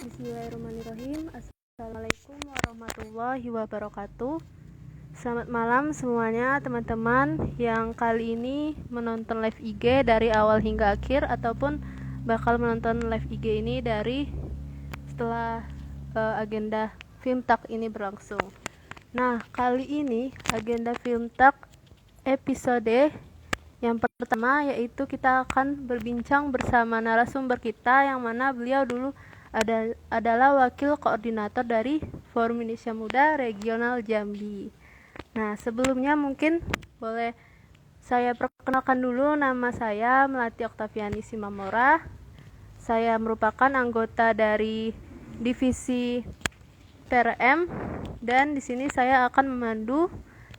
Bismillahirrahmanirrahim. Assalamualaikum warahmatullahi wabarakatuh. Selamat malam semuanya teman-teman yang kali ini menonton live IG dari awal hingga akhir ataupun bakal menonton live IG ini dari setelah agenda Filmtalk ini berlangsung. Nah, kali ini agenda Filmtalk episode yang pertama yaitu kita akan berbincang bersama narasumber kita yang mana beliau dulu adalah wakil koordinator dari Forum Indonesia Muda Regional Jambi. Nah, sebelumnya mungkin boleh saya perkenalkan dulu, nama saya Melati Oktaviani Simamora. Saya merupakan anggota dari divisi PRM dan di sini saya akan memandu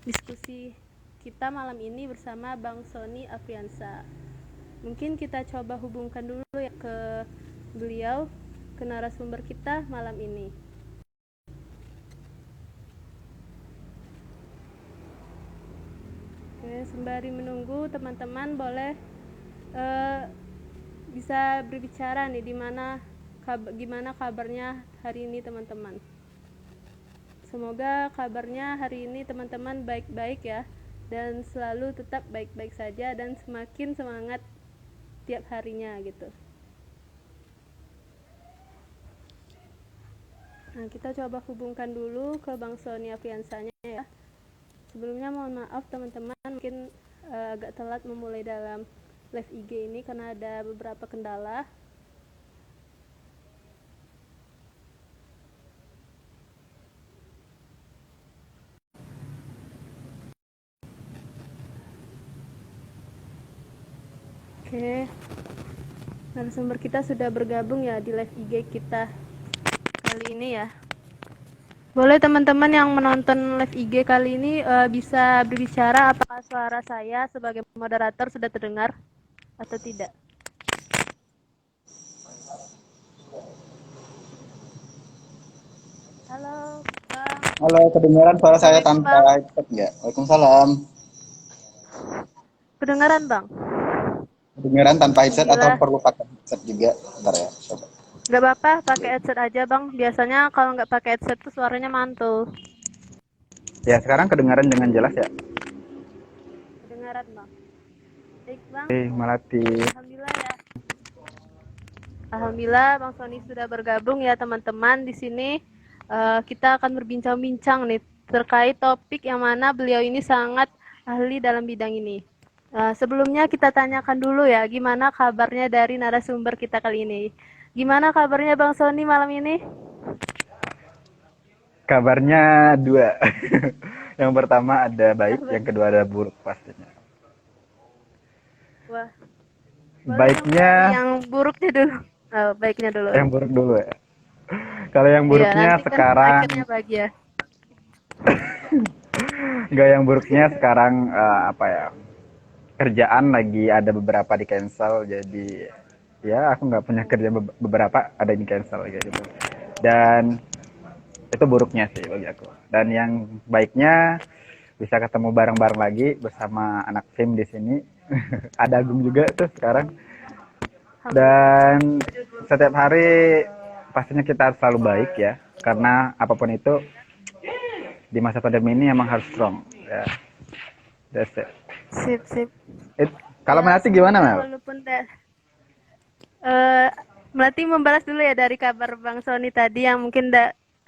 diskusi kita malam ini bersama Bang Sony Afriansa. Mungkin kita coba hubungkan dulu ya ke beliau, ke narasumber kita malam ini. Oke, sembari menunggu teman-teman boleh bisa berbicara nih gimana kabarnya hari ini teman-teman. Semoga kabarnya hari ini teman-teman baik-baik ya, dan selalu tetap baik-baik saja dan semakin semangat tiap harinya gitu. Nah, kita coba hubungkan dulu ke Bang Sony Afriansanya ya. Sebelumnya mohon maaf teman-teman, mungkin agak telat memulai dalam live IG ini karena ada beberapa kendala. Oke, narasumber kita sudah bergabung ya di live IG kita kali ini ya. Boleh teman-teman yang menonton live IG kali ini bisa berbicara apakah suara saya sebagai moderator sudah terdengar atau tidak. Halo, Bang. Halo, kedengaran suara saya tanpa headset nggak? Waalaikumsalam. Kedengaran, Bang? Kedengaran tanpa headset atau Alhamdulillah. perlu pakai headset juga? Bentar ya, coba. Gak apa-apa, pakai headset aja, Bang. Biasanya kalau nggak pakai headset tuh suaranya mantul. Ya, sekarang kedengaran dengan jelas ya? Kedengaran, Bang. Baik, Bang. Melati. Alhamdulillah ya. Alhamdulillah Bang Sony sudah bergabung ya teman-teman. Di sini kita akan berbincang-bincang nih terkait topik yang mana beliau ini sangat ahli dalam bidang ini. Sebelumnya kita tanyakan dulu ya, gimana kabarnya dari narasumber kita kali ini. Gimana kabarnya Bang Sony malam ini? Kabarnya dua. Yang pertama ada baik, yang kedua ada buruk pastinya. Wah. Baiknya yang buruknya dulu. Oh, baiknya dulu. Yang buruk dulu ya. Kalau yang buruknya nanti sekarang kan akhirnya bahagia. Enggak, yang buruknya sekarang apa ya? Kerjaan lagi ada beberapa di cancel, jadi ya aku nggak punya kerja, beberapa ada di cancel kayak gitu. Dan itu buruknya sih bagi aku. Dan yang baiknya bisa ketemu bareng-bareng lagi bersama anak tim di sini. Ada Agung juga tuh sekarang. Dan setiap hari pastinya kita harus selalu baik ya, karena apapun itu di masa pandemi ini emang harus strong ya. That's it. Sip. Kalau ya, Melati gimana, Mel? Walaupun Melati membalas dulu ya dari kabar Bang Sony tadi yang mungkin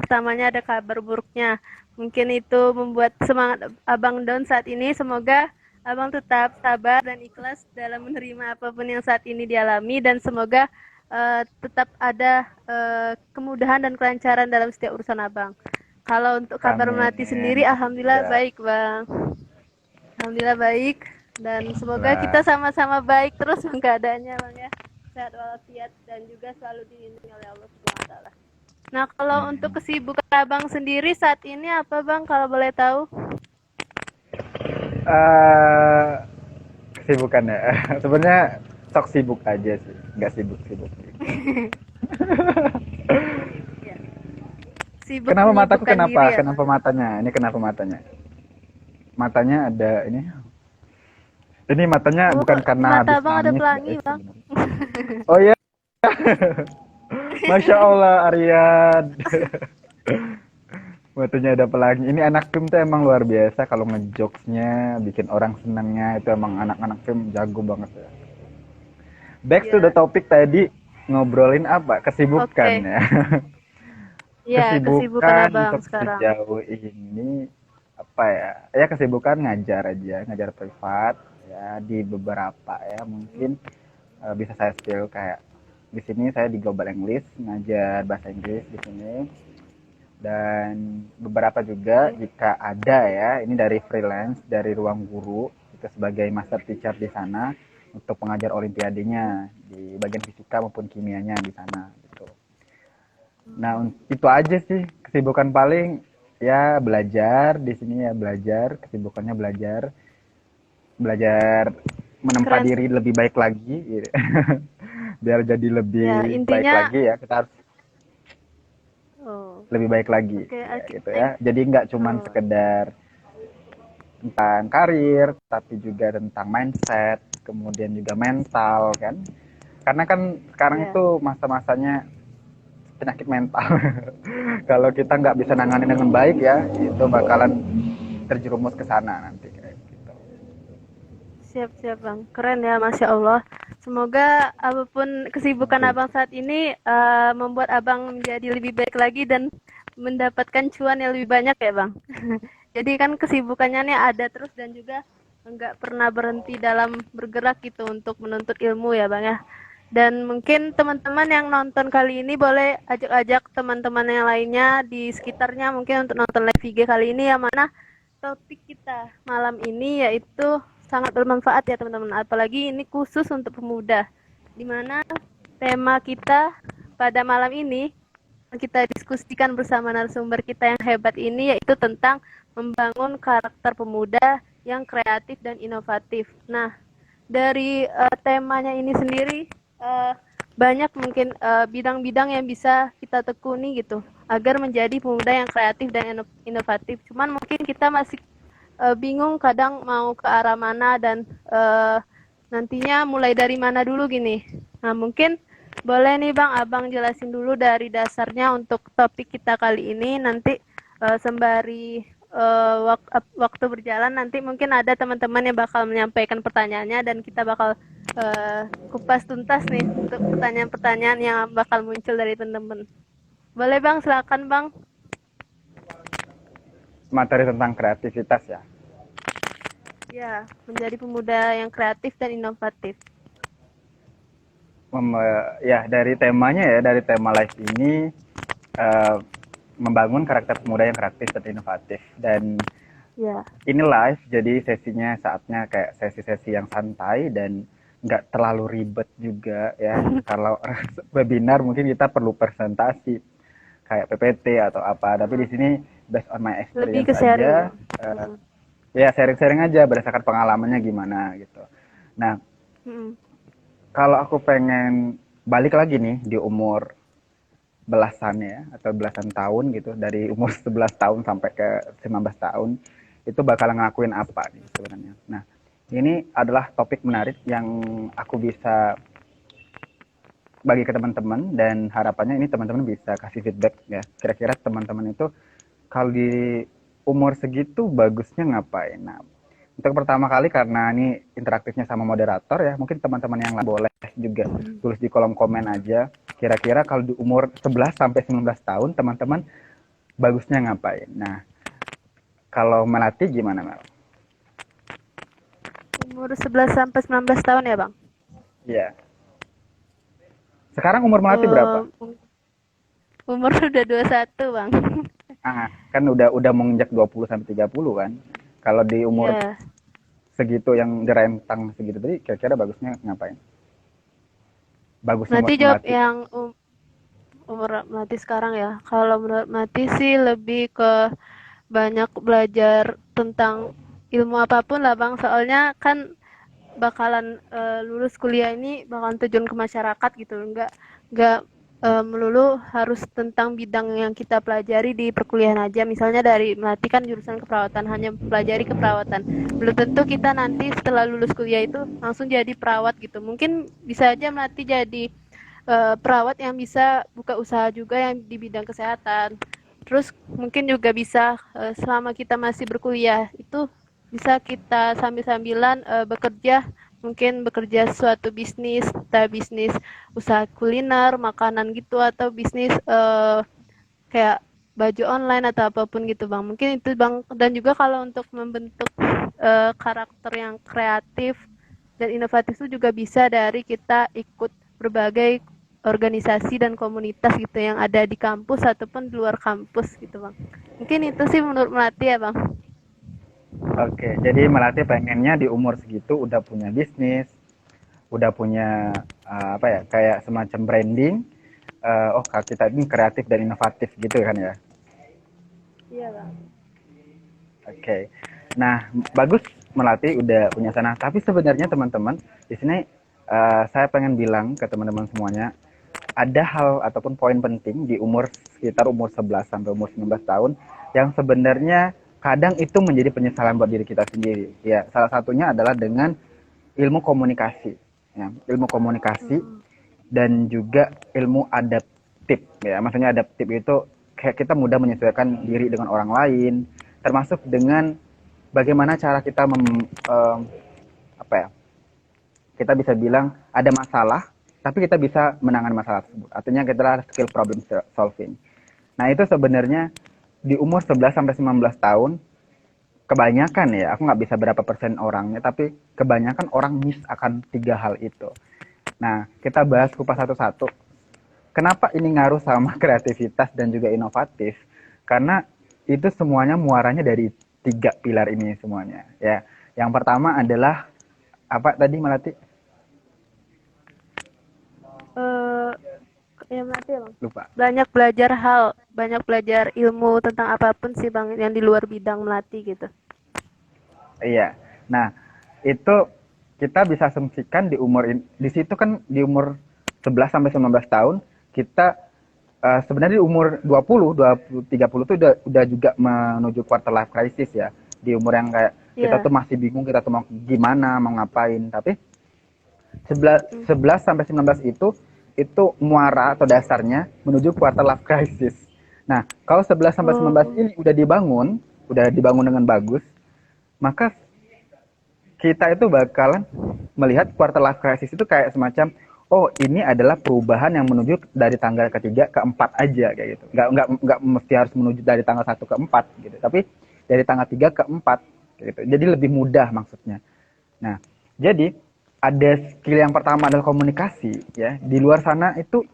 pertamanya ada kabar buruknya. Mungkin itu membuat semangat Abang down saat ini. Semoga Abang tetap sabar dan ikhlas dalam menerima apapun yang saat ini dialami dan semoga tetap ada kemudahan dan kelancaran dalam setiap urusan Abang. Kalau untuk kabar Melati sendiri, alhamdulillah ya. Baik, Bang. Alhamdulillah baik dan semoga kita sama-sama baik terus keadaannya Bang ya. Sehat walafiat dan juga selalu dilindungi oleh Allah Subhanahu wa taala. Nah, kalau untuk kesibukan Abang sendiri saat ini apa Bang kalau boleh tahu? Kesibukan ya. Sebenarnya sok sibuk aja sih, nggak sibuk-sibuk. Ya. Sibuk kenapa mataku kenapa? Ya, kenapa matanya? Ini kenapa matanya? Matanya ada ini. Ini matanya bukan karena mata habis Bang nangis. Ada pelangi, Bang. Oh iya. Masya Allah, Aryan. Waktunya ada pelangi. Ini anak film tuh emang luar biasa kalau ngejokesnya, bikin orang senangnya itu emang anak-anak film jago banget ya. Back to the Ya, topic tadi ngobrolin apa? Kesibukan oke. ya. Ya, kesibukan Kesibukan abang untuk sekarang. sejauh ini apa ya? Ya kesibukan ngajar aja, ngajar privat ya di beberapa ya mungkin bisa saya spill kayak di sini saya di Global English ngajar bahasa Inggris di sini dan beberapa juga Oke. jika ada ya ini dari freelance dari ruang guru itu sebagai master teacher di sana untuk pengajar olimpiadenya di bagian fisika maupun kimianya di sana gitu. Nah, itu aja sih kesibukan paling ya belajar di sini ya belajar, kesibukannya belajar, belajar menempa Keren. diri lebih baik lagi gitu. Biar jadi Ya, lebih baik intinya lagi ya, kita harus oh, lebih baik lagi oke, ya gitu ya. Jadi nggak cuman oh, sekedar tentang karir, tapi juga tentang mindset, kemudian juga mental kan. Karena kan sekarang ya. itu masa-masanya penyakit mental. Kalau kita nggak bisa nangani dengan baik ya, itu bakalan terjerumus ke sana nanti kayak gitu. Siap-siap Bang. Keren ya, Masya Allah. Semoga apapun kesibukan Oke. Abang saat ini membuat Abang menjadi lebih baik lagi dan mendapatkan cuan yang lebih banyak ya Bang. Jadi kan kesibukannya nih ada terus dan juga nggak pernah berhenti dalam bergerak gitu untuk menuntut ilmu ya Bang ya. Dan mungkin teman-teman yang nonton kali ini boleh ajak-ajak teman-teman yang lainnya di sekitarnya mungkin untuk nonton live IG kali ini yang mana topik kita malam ini yaitu sangat bermanfaat ya teman-teman. Apalagi ini khusus untuk pemuda. Dimana tema kita pada malam ini kita diskusikan bersama narasumber kita yang hebat ini yaitu tentang membangun karakter pemuda yang kreatif dan inovatif. Nah, dari temanya ini sendiri uh, banyak mungkin bidang-bidang yang bisa kita tekuni gitu agar menjadi pemuda yang kreatif dan inovatif. Cuman mungkin kita masih bingung kadang mau ke arah mana dan nantinya mulai dari mana dulu gini. Nah, mungkin boleh nih Bang, Abang jelasin dulu dari dasarnya untuk topik kita kali ini. Nanti sembari waktu berjalan, nanti mungkin ada teman-teman yang bakal menyampaikan pertanyaannya dan kita bakal kupas tuntas nih untuk pertanyaan-pertanyaan yang bakal muncul dari teman-teman. Boleh Bang, silakan Bang. Materi tentang kreativitas ya. Ya, menjadi pemuda yang kreatif dan inovatif. Ya dari temanya ya, dari tema live ini eh, membangun karakter pemuda yang kreatif dan inovatif. Dan Ya, ini live, jadi sesinya saatnya kayak sesi-sesi yang santai dan nggak terlalu ribet juga ya. Kalau webinar mungkin kita perlu presentasi kayak PPT atau apa. Tapi di sini based on my lebih experience ke sharing aja, ya. Hmm. ya sharing-sharing aja berdasarkan pengalamannya gimana gitu. Nah, Hmm. kalau aku pengen balik lagi nih di umur belasan ya atau belasan tahun gitu dari umur 11 tahun sampai ke 19 tahun itu bakal ngelakuin apa nih sebenarnya. Nah, ini adalah topik menarik yang aku bisa bagi ke teman-teman dan harapannya ini teman-teman bisa kasih feedback ya. Kira-kira teman-teman itu kalau di umur segitu bagusnya ngapain? Nah, untuk pertama kali karena ini interaktifnya sama moderator ya, mungkin teman-teman yang lain boleh juga tulis di kolom komen aja. Kira-kira kalau di umur 11 sampai 19 tahun teman-teman bagusnya ngapain? Nah, kalau Melati gimana Mel? Umur 11 sampai 19 tahun ya, Bang? Iya. Sekarang umur Melati berapa? Um, umur udah 21, Bang. Kan udah menginjak 20 sampai 30 kan. Kalau di umur Iya. segitu yang di rentang segitu tadi kira-kira bagusnya ngapain? Bagusnya Mati buat jawab Melati. yang umur Mati sekarang ya. Kalau menurut Mati sih lebih ke banyak belajar tentang ilmu apapun lah, Bang. Soalnya kan bakalan lulus kuliah ini bakalan terjun ke masyarakat gitu, nggak melulu harus tentang bidang yang kita pelajari di perkuliahan aja. Misalnya dari melatih kan jurusan keperawatan, hanya pelajari keperawatan, belum tentu kita nanti setelah lulus kuliah itu langsung jadi perawat gitu. Mungkin bisa aja melatih jadi perawat yang bisa buka usaha juga yang di bidang kesehatan. Terus mungkin juga bisa selama kita masih berkuliah itu bisa kita sambil-sambilan bekerja, mungkin bekerja suatu bisnis, entah bisnis usaha kuliner, makanan gitu, atau bisnis kayak baju online atau apapun gitu bang. Mungkin itu bang. Dan juga kalau untuk membentuk karakter yang kreatif dan inovatif itu juga bisa dari kita ikut berbagai organisasi dan komunitas gitu yang ada di kampus ataupun di luar kampus gitu bang. Mungkin itu sih menurut Melati ya bang. Oke, jadi Melati pengennya di umur segitu udah punya bisnis, udah punya apa ya, kayak semacam branding. Oh, kita ini kreatif dan inovatif gitu kan ya. Iya bang. Oke. Nah, bagus Melati udah punya sana. Tapi sebenarnya teman-teman, di sini saya pengen bilang ke teman-teman semuanya, ada hal ataupun poin penting di umur sekitar umur 11 sampai umur 19 tahun yang sebenarnya kadang itu menjadi penyesalan buat diri kita sendiri. Ya, salah satunya adalah dengan ilmu komunikasi. Ya, ilmu komunikasi dan juga ilmu adaptif. Ya, maksudnya adaptif itu kayak kita mudah menyesuaikan diri dengan orang lain, termasuk dengan bagaimana cara kita apa ya? Kita bisa bilang ada masalah, tapi kita bisa menangani masalah tersebut. Artinya kita adalah skill problem solving. Nah, itu sebenarnya di umur 11 sampai 19 tahun kebanyakan ya, aku nggak bisa berapa persen orangnya, tapi kebanyakan orang miss akan 3 hal itu. Nah, kita bahas kupas satu-satu. Kenapa ini ngaruh sama kreativitas dan juga inovatif? Karena itu semuanya muaranya dari 3 pilar ini semuanya. Ya, yang pertama adalah apa tadi Melati? Ya Melati ya bang. Lupa. Banyak belajar ilmu tentang apapun sih bang yang di luar bidang Melati gitu. Iya. Nah, itu kita bisa asumsikan di umur di situ kan di umur 11 sampai 19 tahun kita sebenarnya di umur 20, 20 30 tuh udah juga menuju quarter life crisis ya. Di umur yang kayak kita tuh masih bingung kita tuh mau gimana, mau ngapain. Tapi 11 sampai 19 itu muara atau dasarnya menuju quarter life crisis. Nah, kalau 11 sampai 19 ini udah dibangun dengan bagus, maka kita itu bakalan melihat quarter life crisis itu kayak semacam oh ini adalah perubahan yang menuju dari tanggal ketiga ke 4 aja kayak gitu. Nggak mesti harus menuju dari tanggal 1 ke 4 gitu. Tapi dari tanggal 3 ke 4 gitu. Jadi lebih mudah maksudnya. Nah, jadi ada skill yang pertama adalah komunikasi ya. Di luar sana itu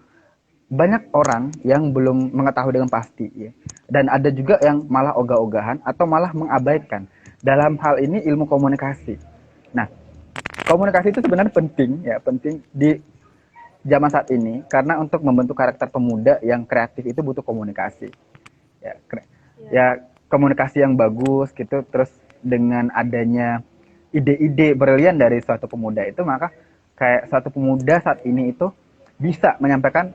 banyak orang yang belum mengetahui dengan pasti ya. Dan ada juga yang malah ogah-ogahan atau malah mengabaikan. Dalam hal ini ilmu komunikasi. Nah, komunikasi itu sebenarnya penting ya, penting di zaman saat ini karena untuk membentuk karakter pemuda yang kreatif itu butuh komunikasi. Ya komunikasi yang bagus gitu, terus dengan adanya ide-ide brilian dari suatu pemuda itu, maka kayak suatu pemuda saat ini itu bisa menyampaikan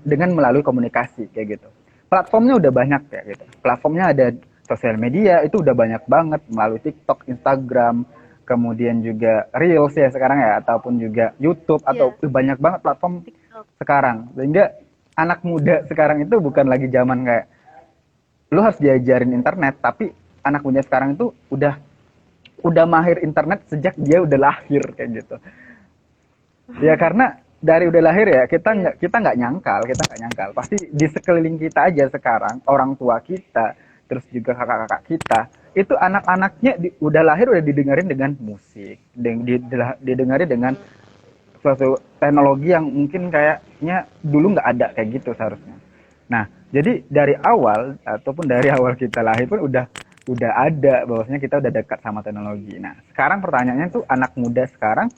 dengan melalui komunikasi kayak gitu. Platformnya udah banyak ya gitu. Platformnya ada sosial media itu udah banyak banget melalui TikTok, Instagram, kemudian juga Reels ya sekarang ya, ataupun juga YouTube atau banyak banget platform TikTok sekarang. Sehingga anak muda sekarang itu bukan lagi zaman kayak lu harus diajarin internet, tapi anak muda sekarang itu udah mahir internet sejak dia udah lahir kayak gitu. Ya karena dari udah lahir ya kita nggak nyangkal pasti di sekeliling kita aja sekarang orang tua kita terus juga kakak-kakak kita itu anak-anaknya udah lahir udah didengarin dengan musik, didengarin dengan suatu teknologi yang mungkin kayaknya dulu nggak ada kayak gitu seharusnya. Nah jadi dari awal ataupun dari awal kita lahir pun udah ada bahwasanya kita udah dekat sama teknologi. Nah sekarang pertanyaannya tuh anak muda sekarang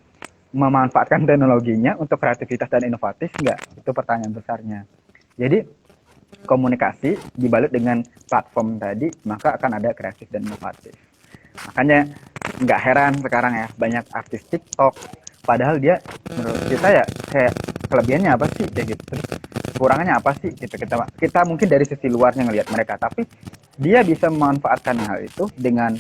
memanfaatkan teknologinya untuk kreativitas dan inovatif nggak? Itu pertanyaan besarnya. Jadi komunikasi dibalut dengan platform tadi, maka akan ada kreatif dan inovatif. Makanya nggak heran sekarang ya banyak artis TikTok, padahal dia menurut kita ya kayak kelebihannya apa sih kayak gitu, terus kurangannya apa sih gitu. Kita mungkin dari sisi luarnya ngelihat mereka, tapi dia bisa memanfaatkan hal itu dengan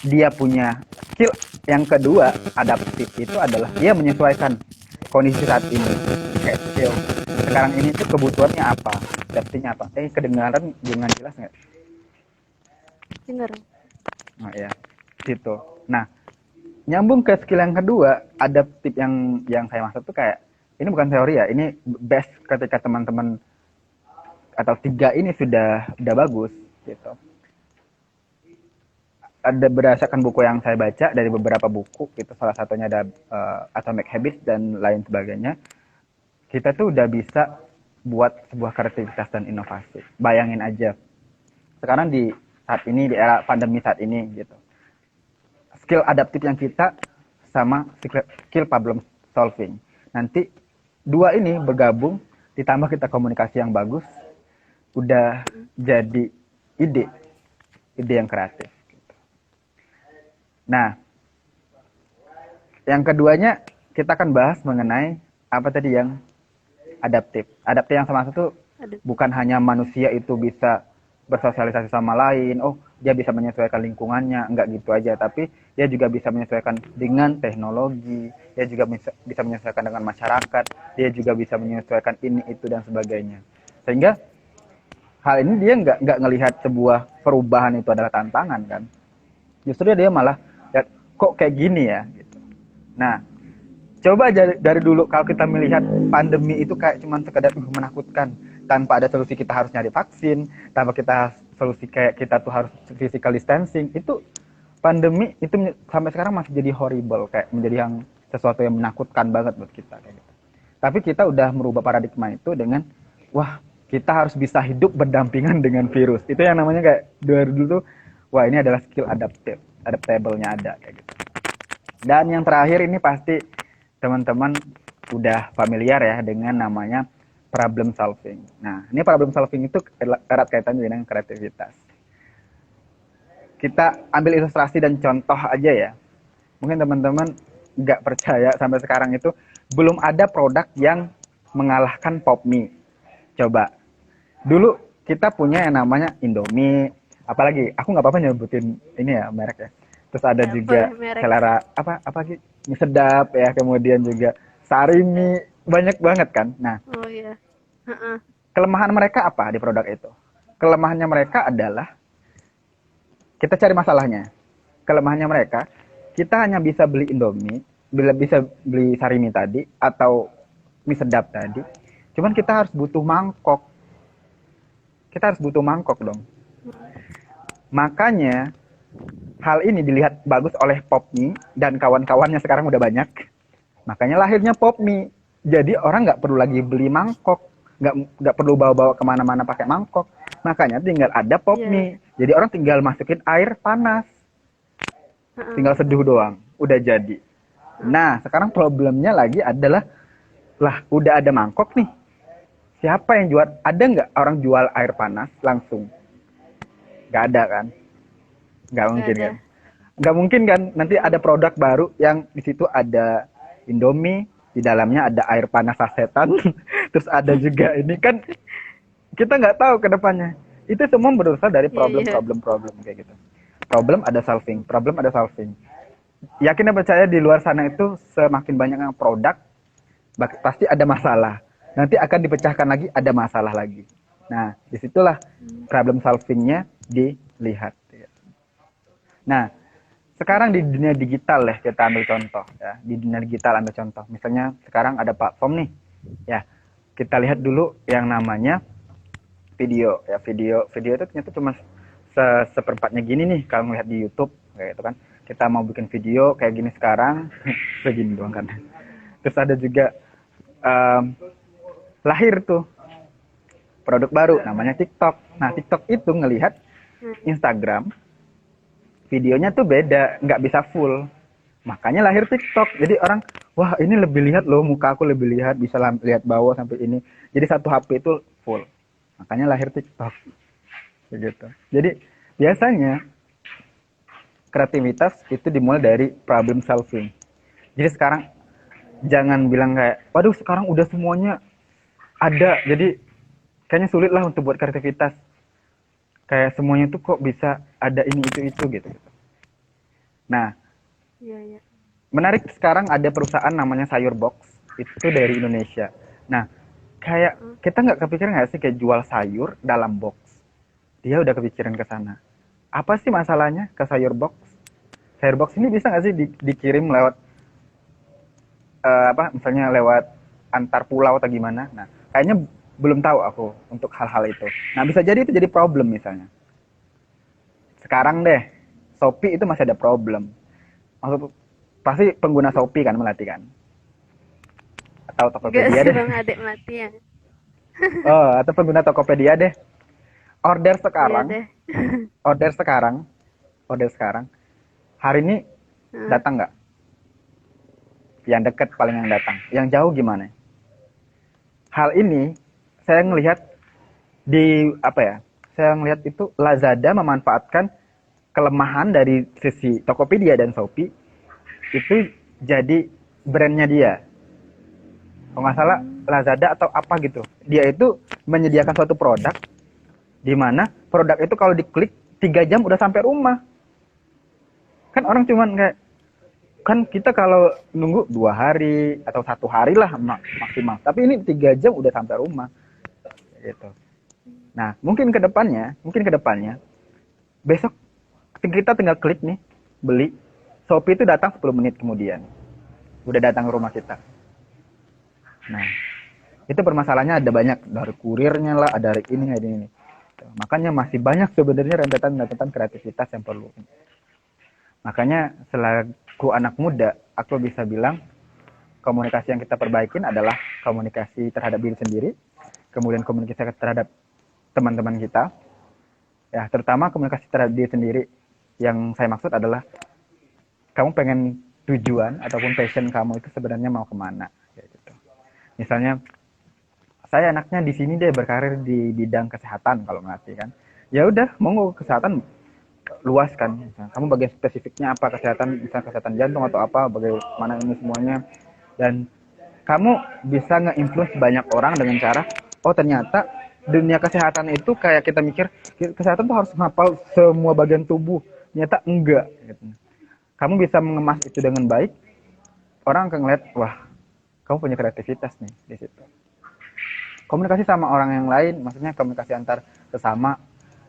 dia punya skill yang kedua adaptif itu adalah dia menyesuaikan kondisi saat ini. kayak skill sekarang ini tuh kebutuhannya apa, adaptingnya apa. Kedengaran dengan jelas nggak? Dengar. Nah, ya gitu. Nah, nyambung ke skill yang kedua, adaptif yang saya maksud tuh kayak ini bukan teori ya, ini best ketika teman-teman atau tiga ini sudah bagus gitu. Ada berdasarkan buku yang saya baca dari beberapa buku gitu, salah satunya ada Atomic Habits dan lain sebagainya. Kita tuh udah bisa buat sebuah kreativitas dan inovasi. Bayangin aja sekarang di saat ini, di era pandemi saat ini gitu, skill adaptif yang kita sama skill problem solving, nanti dua ini bergabung ditambah kita komunikasi yang bagus, udah jadi ide yang kreatif. Nah, yang keduanya kita akan bahas mengenai apa tadi yang adaptif. Adaptif yang sama itu bukan hanya manusia itu bisa bersosialisasi sama lain, oh dia bisa menyesuaikan lingkungannya, enggak gitu aja, tapi dia juga bisa menyesuaikan dengan teknologi, dia juga bisa menyesuaikan dengan masyarakat, dia juga bisa menyesuaikan ini, itu, dan sebagainya. Sehingga hal ini dia nggak ngelihat sebuah perubahan itu adalah tantangan kan. Justru dia malah lihat kok kayak gini ya gitu. Nah, coba dari dulu kalau kita melihat pandemi itu kayak cuman sekedar menakutkan, tanpa ada solusi kita harus nyari vaksin, tanpa kita solusi kayak kita tuh harus physical distancing, itu pandemi itu sampai sekarang masih jadi horrible, kayak menjadi yang sesuatu yang menakutkan banget buat kita kayak gitu. Tapi kita udah merubah paradigma itu dengan wah, kita harus bisa hidup berdampingan dengan virus. Itu yang namanya kayak dari dulu tuh, wah ini adalah skill adaptable-nya ada kayak gitu. Dan yang terakhir ini pasti teman-teman udah familiar ya dengan namanya problem solving. Nah, ini problem solving itu erat kaitannya dengan kreativitas. Kita ambil ilustrasi dan contoh aja ya. Mungkin teman-teman nggak percaya sampai sekarang itu belum ada produk yang mengalahkan Popmie. Coba. Dulu kita punya yang namanya Indomie, apalagi aku nggak apa-apa nyebutin ini ya merek ya. Terus ada juga selera apa sih, mie sedap ya, kemudian juga Sarimi, banyak banget kan. Nah, Oh iya. kelemahan mereka apa di produk itu? Kelemahannya mereka adalah kita cari masalahnya. Kelemahannya mereka, kita hanya bisa beli Indomie, bisa beli Sarimi tadi atau mie sedap tadi. Cuman kita harus butuh mangkok. Kita harus butuh mangkok dong. Makanya hal ini dilihat bagus oleh Popmie dan kawan-kawannya sekarang udah banyak. Makanya lahirnya Popmie. Jadi orang nggak perlu lagi beli mangkok, nggak perlu bawa-bawa kemana-mana pakai mangkok. Makanya tinggal ada Popmie. Jadi orang tinggal masukin air panas, tinggal seduh doang, udah jadi. Nah sekarang problemnya lagi adalah, lah udah ada mangkok nih, siapa yang jual? Ada nggak orang jual air panas langsung? Nggak ada kan? Nggak mungkin kan? Nggak mungkin kan? Nanti ada produk baru yang di situ ada Indomie, di dalamnya ada air panas sasetan, terus ada juga ini kan, kita nggak tahu ke depannya. Itu semua berasal dari problem kayak gitu. Problem ada solving. Yakin dan percaya di luar sana itu semakin banyak yang produk, pasti ada masalah. Nanti akan dipecahkan lagi, ada masalah lagi. Nah, disitulah problem solvingnya dilihat. Nah, sekarang di dunia digital ya, kita ambil contoh ya. Di dunia digital ambil contoh. Misalnya sekarang ada platform nih. Ya, kita lihat dulu yang namanya video. Ya, video itu ternyata cuma seperempatnya gini nih kalau melihat di YouTube kayak gitu kan. Kita mau bikin video kayak gini sekarang, begini doang kan. Terus ada juga lahir tuh produk baru namanya TikTok. Nah, TikTok itu ngelihat Instagram, videonya tuh beda, nggak bisa full. Makanya lahir TikTok. Jadi orang, wah ini lebih lihat loh, muka aku lebih lihat, bisa lihat bawah sampai ini. Jadi satu HP itu full. Makanya lahir TikTok. Begitu. Jadi biasanya kreativitas itu dimulai dari problem solving. Jadi sekarang jangan bilang kayak, waduh sekarang udah semuanya ada, jadi kayaknya sulit lah untuk buat kreativitas. Kayak semuanya tuh kok bisa ada ini itu gitu. Nah, menarik sekarang ada perusahaan namanya Sayur Box, itu dari Indonesia. Nah, kayak kita nggak kepikiran nggak sih kayak jual sayur dalam box? Dia udah kepikiran ke sana. Apa sih masalahnya ke sayur box? Sayur box ini bisa nggak sih dikirim lewat apa? Misalnya lewat antar pulau atau gimana? Nah, kayaknya belum tahu aku untuk hal-hal itu. Nah, bisa jadi itu jadi problem misalnya. Sekarang deh, Shopee itu masih ada problem. Maksud pasti pengguna Shopee kan melatih kan? Atau Enggak Tokopedia sih deh. bang, adik melati ya. Oh, atau pengguna Tokopedia deh. Order Iya sekarang, deh. order sekarang, order sekarang. Hari ini Heeh. datang nggak? Yang dekat paling yang datang. Yang jauh gimana? Hal ini saya Hmm. ngelihat di apa ya? Saya ngelihat itu Lazada memanfaatkan kelemahan dari sisi Tokopedia dan Shopee itu jadi brandnya dia. Kalau nggak salah Hmm. Lazada atau apa gitu. Dia itu menyediakan suatu produk di mana produk itu kalau diklik 3 jam udah sampai rumah. Kan orang cuman kayak kan kita kalau nunggu 2 hari atau 1 hari lah maksimal. Tapi ini 3 jam udah sampai rumah gitu. Nah mungkin kedepannya besok kita tinggal klik nih beli Shopee itu datang 10 menit kemudian udah datang ke rumah kita. Nah itu permasalahannya ada banyak dari kurirnya lah, ada dari ini. Makanya masih banyak sebenarnya rentetan kreativitas yang perlu. Makanya selaku anak muda, aku bisa bilang komunikasi yang kita perbaikin adalah komunikasi terhadap diri sendiri, kemudian komunikasi terhadap teman-teman kita, ya terutama komunikasi terhadap diri sendiri. Yang saya maksud adalah kamu pengen tujuan ataupun passion kamu itu sebenarnya mau kemana, kayak gitu. Misalnya saya anaknya di sini deh berkarir di bidang kesehatan kalau ngelatih kan, ya udah mau kesehatan luas kan. Misalnya, kamu bagian spesifiknya apa kesehatan, misalnya kesehatan jantung atau apa, bagaimana ini semuanya. Dan kamu bisa nge-influence banyak orang dengan cara, oh ternyata dunia kesehatan itu kayak kita mikir, kesehatan tuh harus ngapal semua bagian tubuh. Ternyata enggak. Gitu. Kamu bisa mengemas itu dengan baik, orang akan ngeliat, wah kamu punya kreativitas nih di situ. Komunikasi sama orang yang lain, maksudnya komunikasi antar sesama,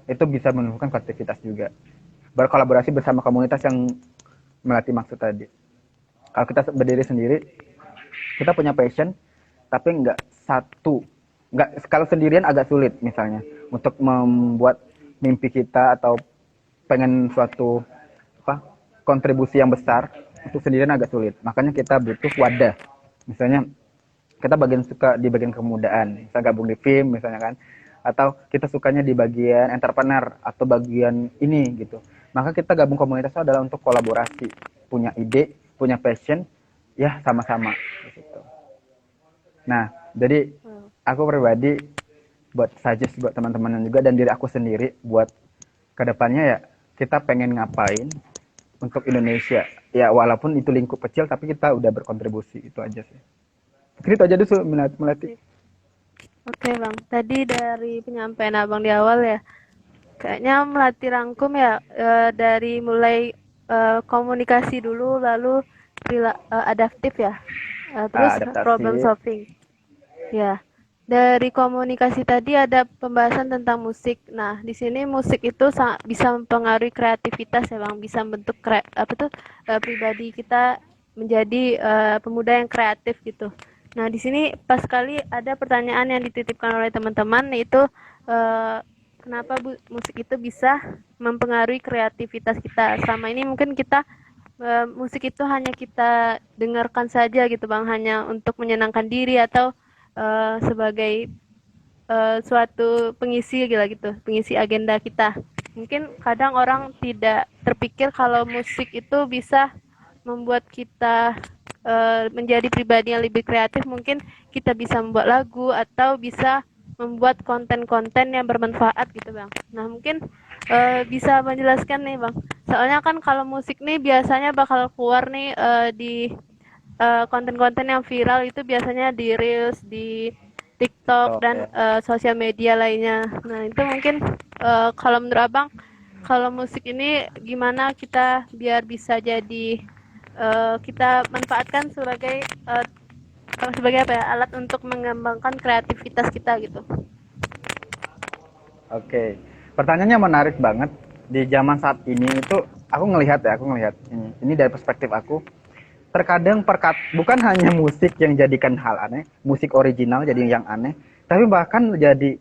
itu bisa menumbuhkan kreativitas juga. Berkolaborasi bersama komunitas yang melatih maksud tadi. Kalau kita berdiri sendiri, kita punya passion, tapi nggak satu, nggak kalau sendirian agak sulit misalnya untuk membuat mimpi kita atau pengen suatu apa kontribusi yang besar untuk sendirian agak sulit. Makanya kita butuh wadah. Misalnya kita suka di bagian kemudaan, kita gabung di film misalnya kan, atau kita sukanya di bagian entrepreneur atau bagian ini gitu. Maka kita gabung komunitas itu adalah untuk kolaborasi, punya ide, punya passion, ya sama-sama. Gitu. Nah, jadi Wow. aku pribadi buat suggest buat teman-teman juga dan diri aku sendiri buat kedepannya ya kita pengen ngapain untuk Indonesia. Ya walaupun itu lingkup kecil tapi kita udah berkontribusi itu aja sih. Mungkin itu aja dulu Melati. Oke bang, tadi dari penyampaian abang di awal ya, kayaknya melatih rangkum ya, dari mulai komunikasi dulu, lalu adaptif ya, terus problem Adaptasi. solving. Ya, dari komunikasi tadi ada pembahasan tentang musik. Nah, di sini musik itu sangat bisa mempengaruhi kreativitas ya bang, bisa membentuk pribadi kita menjadi pemuda yang kreatif gitu. Nah, di sini pas sekali ada pertanyaan yang dititipkan oleh teman-teman, yaitu eh, kenapa musik itu bisa mempengaruhi kreativitas kita. Selama ini mungkin kita musik itu hanya kita dengarkan saja gitu bang, hanya untuk menyenangkan diri atau sebagai suatu pengisi gitu, pengisi agenda kita. Mungkin kadang orang tidak terpikir kalau musik itu bisa membuat kita menjadi pribadi yang lebih kreatif. Mungkin kita bisa membuat lagu atau bisa membuat konten-konten yang bermanfaat gitu bang. Nah mungkin bisa menjelaskan nih bang. Soalnya kan kalau musik nih biasanya bakal keluar nih di konten-konten yang viral itu biasanya di Reels, di TikTok TikTok dan ya. sosial media lainnya. Nah, itu mungkin kalau menurut Abang, kalau musik ini gimana kita biar bisa jadi kita manfaatkan sebagai sebagai apa ya, alat untuk mengembangkan kreativitas kita gitu. Oke, pertanyaannya menarik banget. Di zaman saat ini itu aku ngelihat ini dari perspektif aku. Terkadang bukan hanya musik yang jadikan hal aneh, musik original jadi yang aneh, tapi bahkan jadi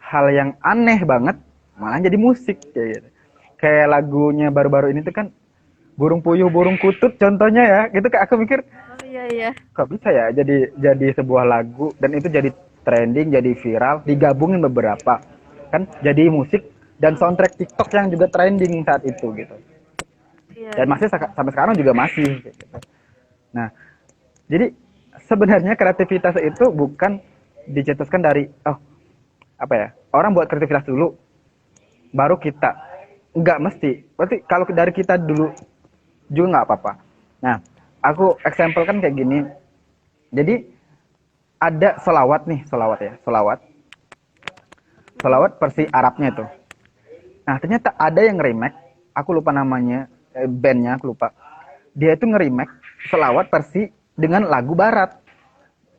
hal yang aneh banget malah jadi musik kayak gitu. Kayak lagunya baru-baru ini tuh kan burung puyuh, burung kutub contohnya ya. Gitu kayak aku mikir, Oh iya iya. kok bisa ya jadi sebuah lagu dan itu jadi trending, jadi viral, digabungin beberapa kan jadi musik dan soundtrack TikTok yang juga trending saat itu gitu. Iya Dan iya. masih sampai sekarang juga masih gitu. Nah, jadi sebenarnya kreativitas itu bukan dicetuskan dari apa ya? Orang buat kreativitas dulu baru kita. Enggak mesti. Berarti kalau dari kita dulu juga nggak apa-apa. Nah, aku example kan kayak gini. Jadi ada selawat nih, selawat ya, selawat. Selawat versi Arabnya itu. Nah, ternyata ada yang remake, aku lupa namanya, bandnya aku lupa. Dia itu nge-remake selawat versi dengan lagu barat.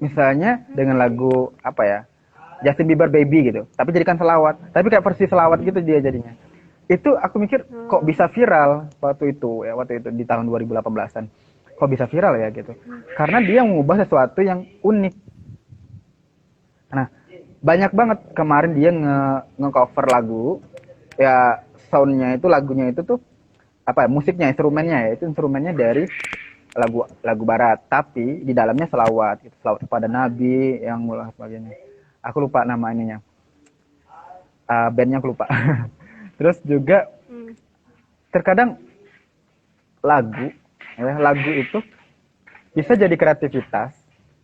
Misalnya dengan lagu apa ya? Justin Bieber Baby gitu. Tapi jadikan selawat. Tapi kayak versi selawat gitu dia jadinya. Itu aku mikir kok bisa viral waktu itu ya, waktu itu di tahun 2018-an. Kok bisa viral ya gitu. Karena dia mengubah sesuatu yang unik. Nah, banyak banget kemarin dia nge-cover lagu ya, soundnya itu, lagunya itu tuh apa ya, musiknya, instrumennya ya, itu instrumennya dari lagu lagu barat tapi di dalamnya selawat gitu, selawat kepada nabi yang mulai sebagainya. Aku lupa nama ininya, bandnya aku lupa. Terus juga Hmm. terkadang lagu lagu itu bisa jadi kreativitas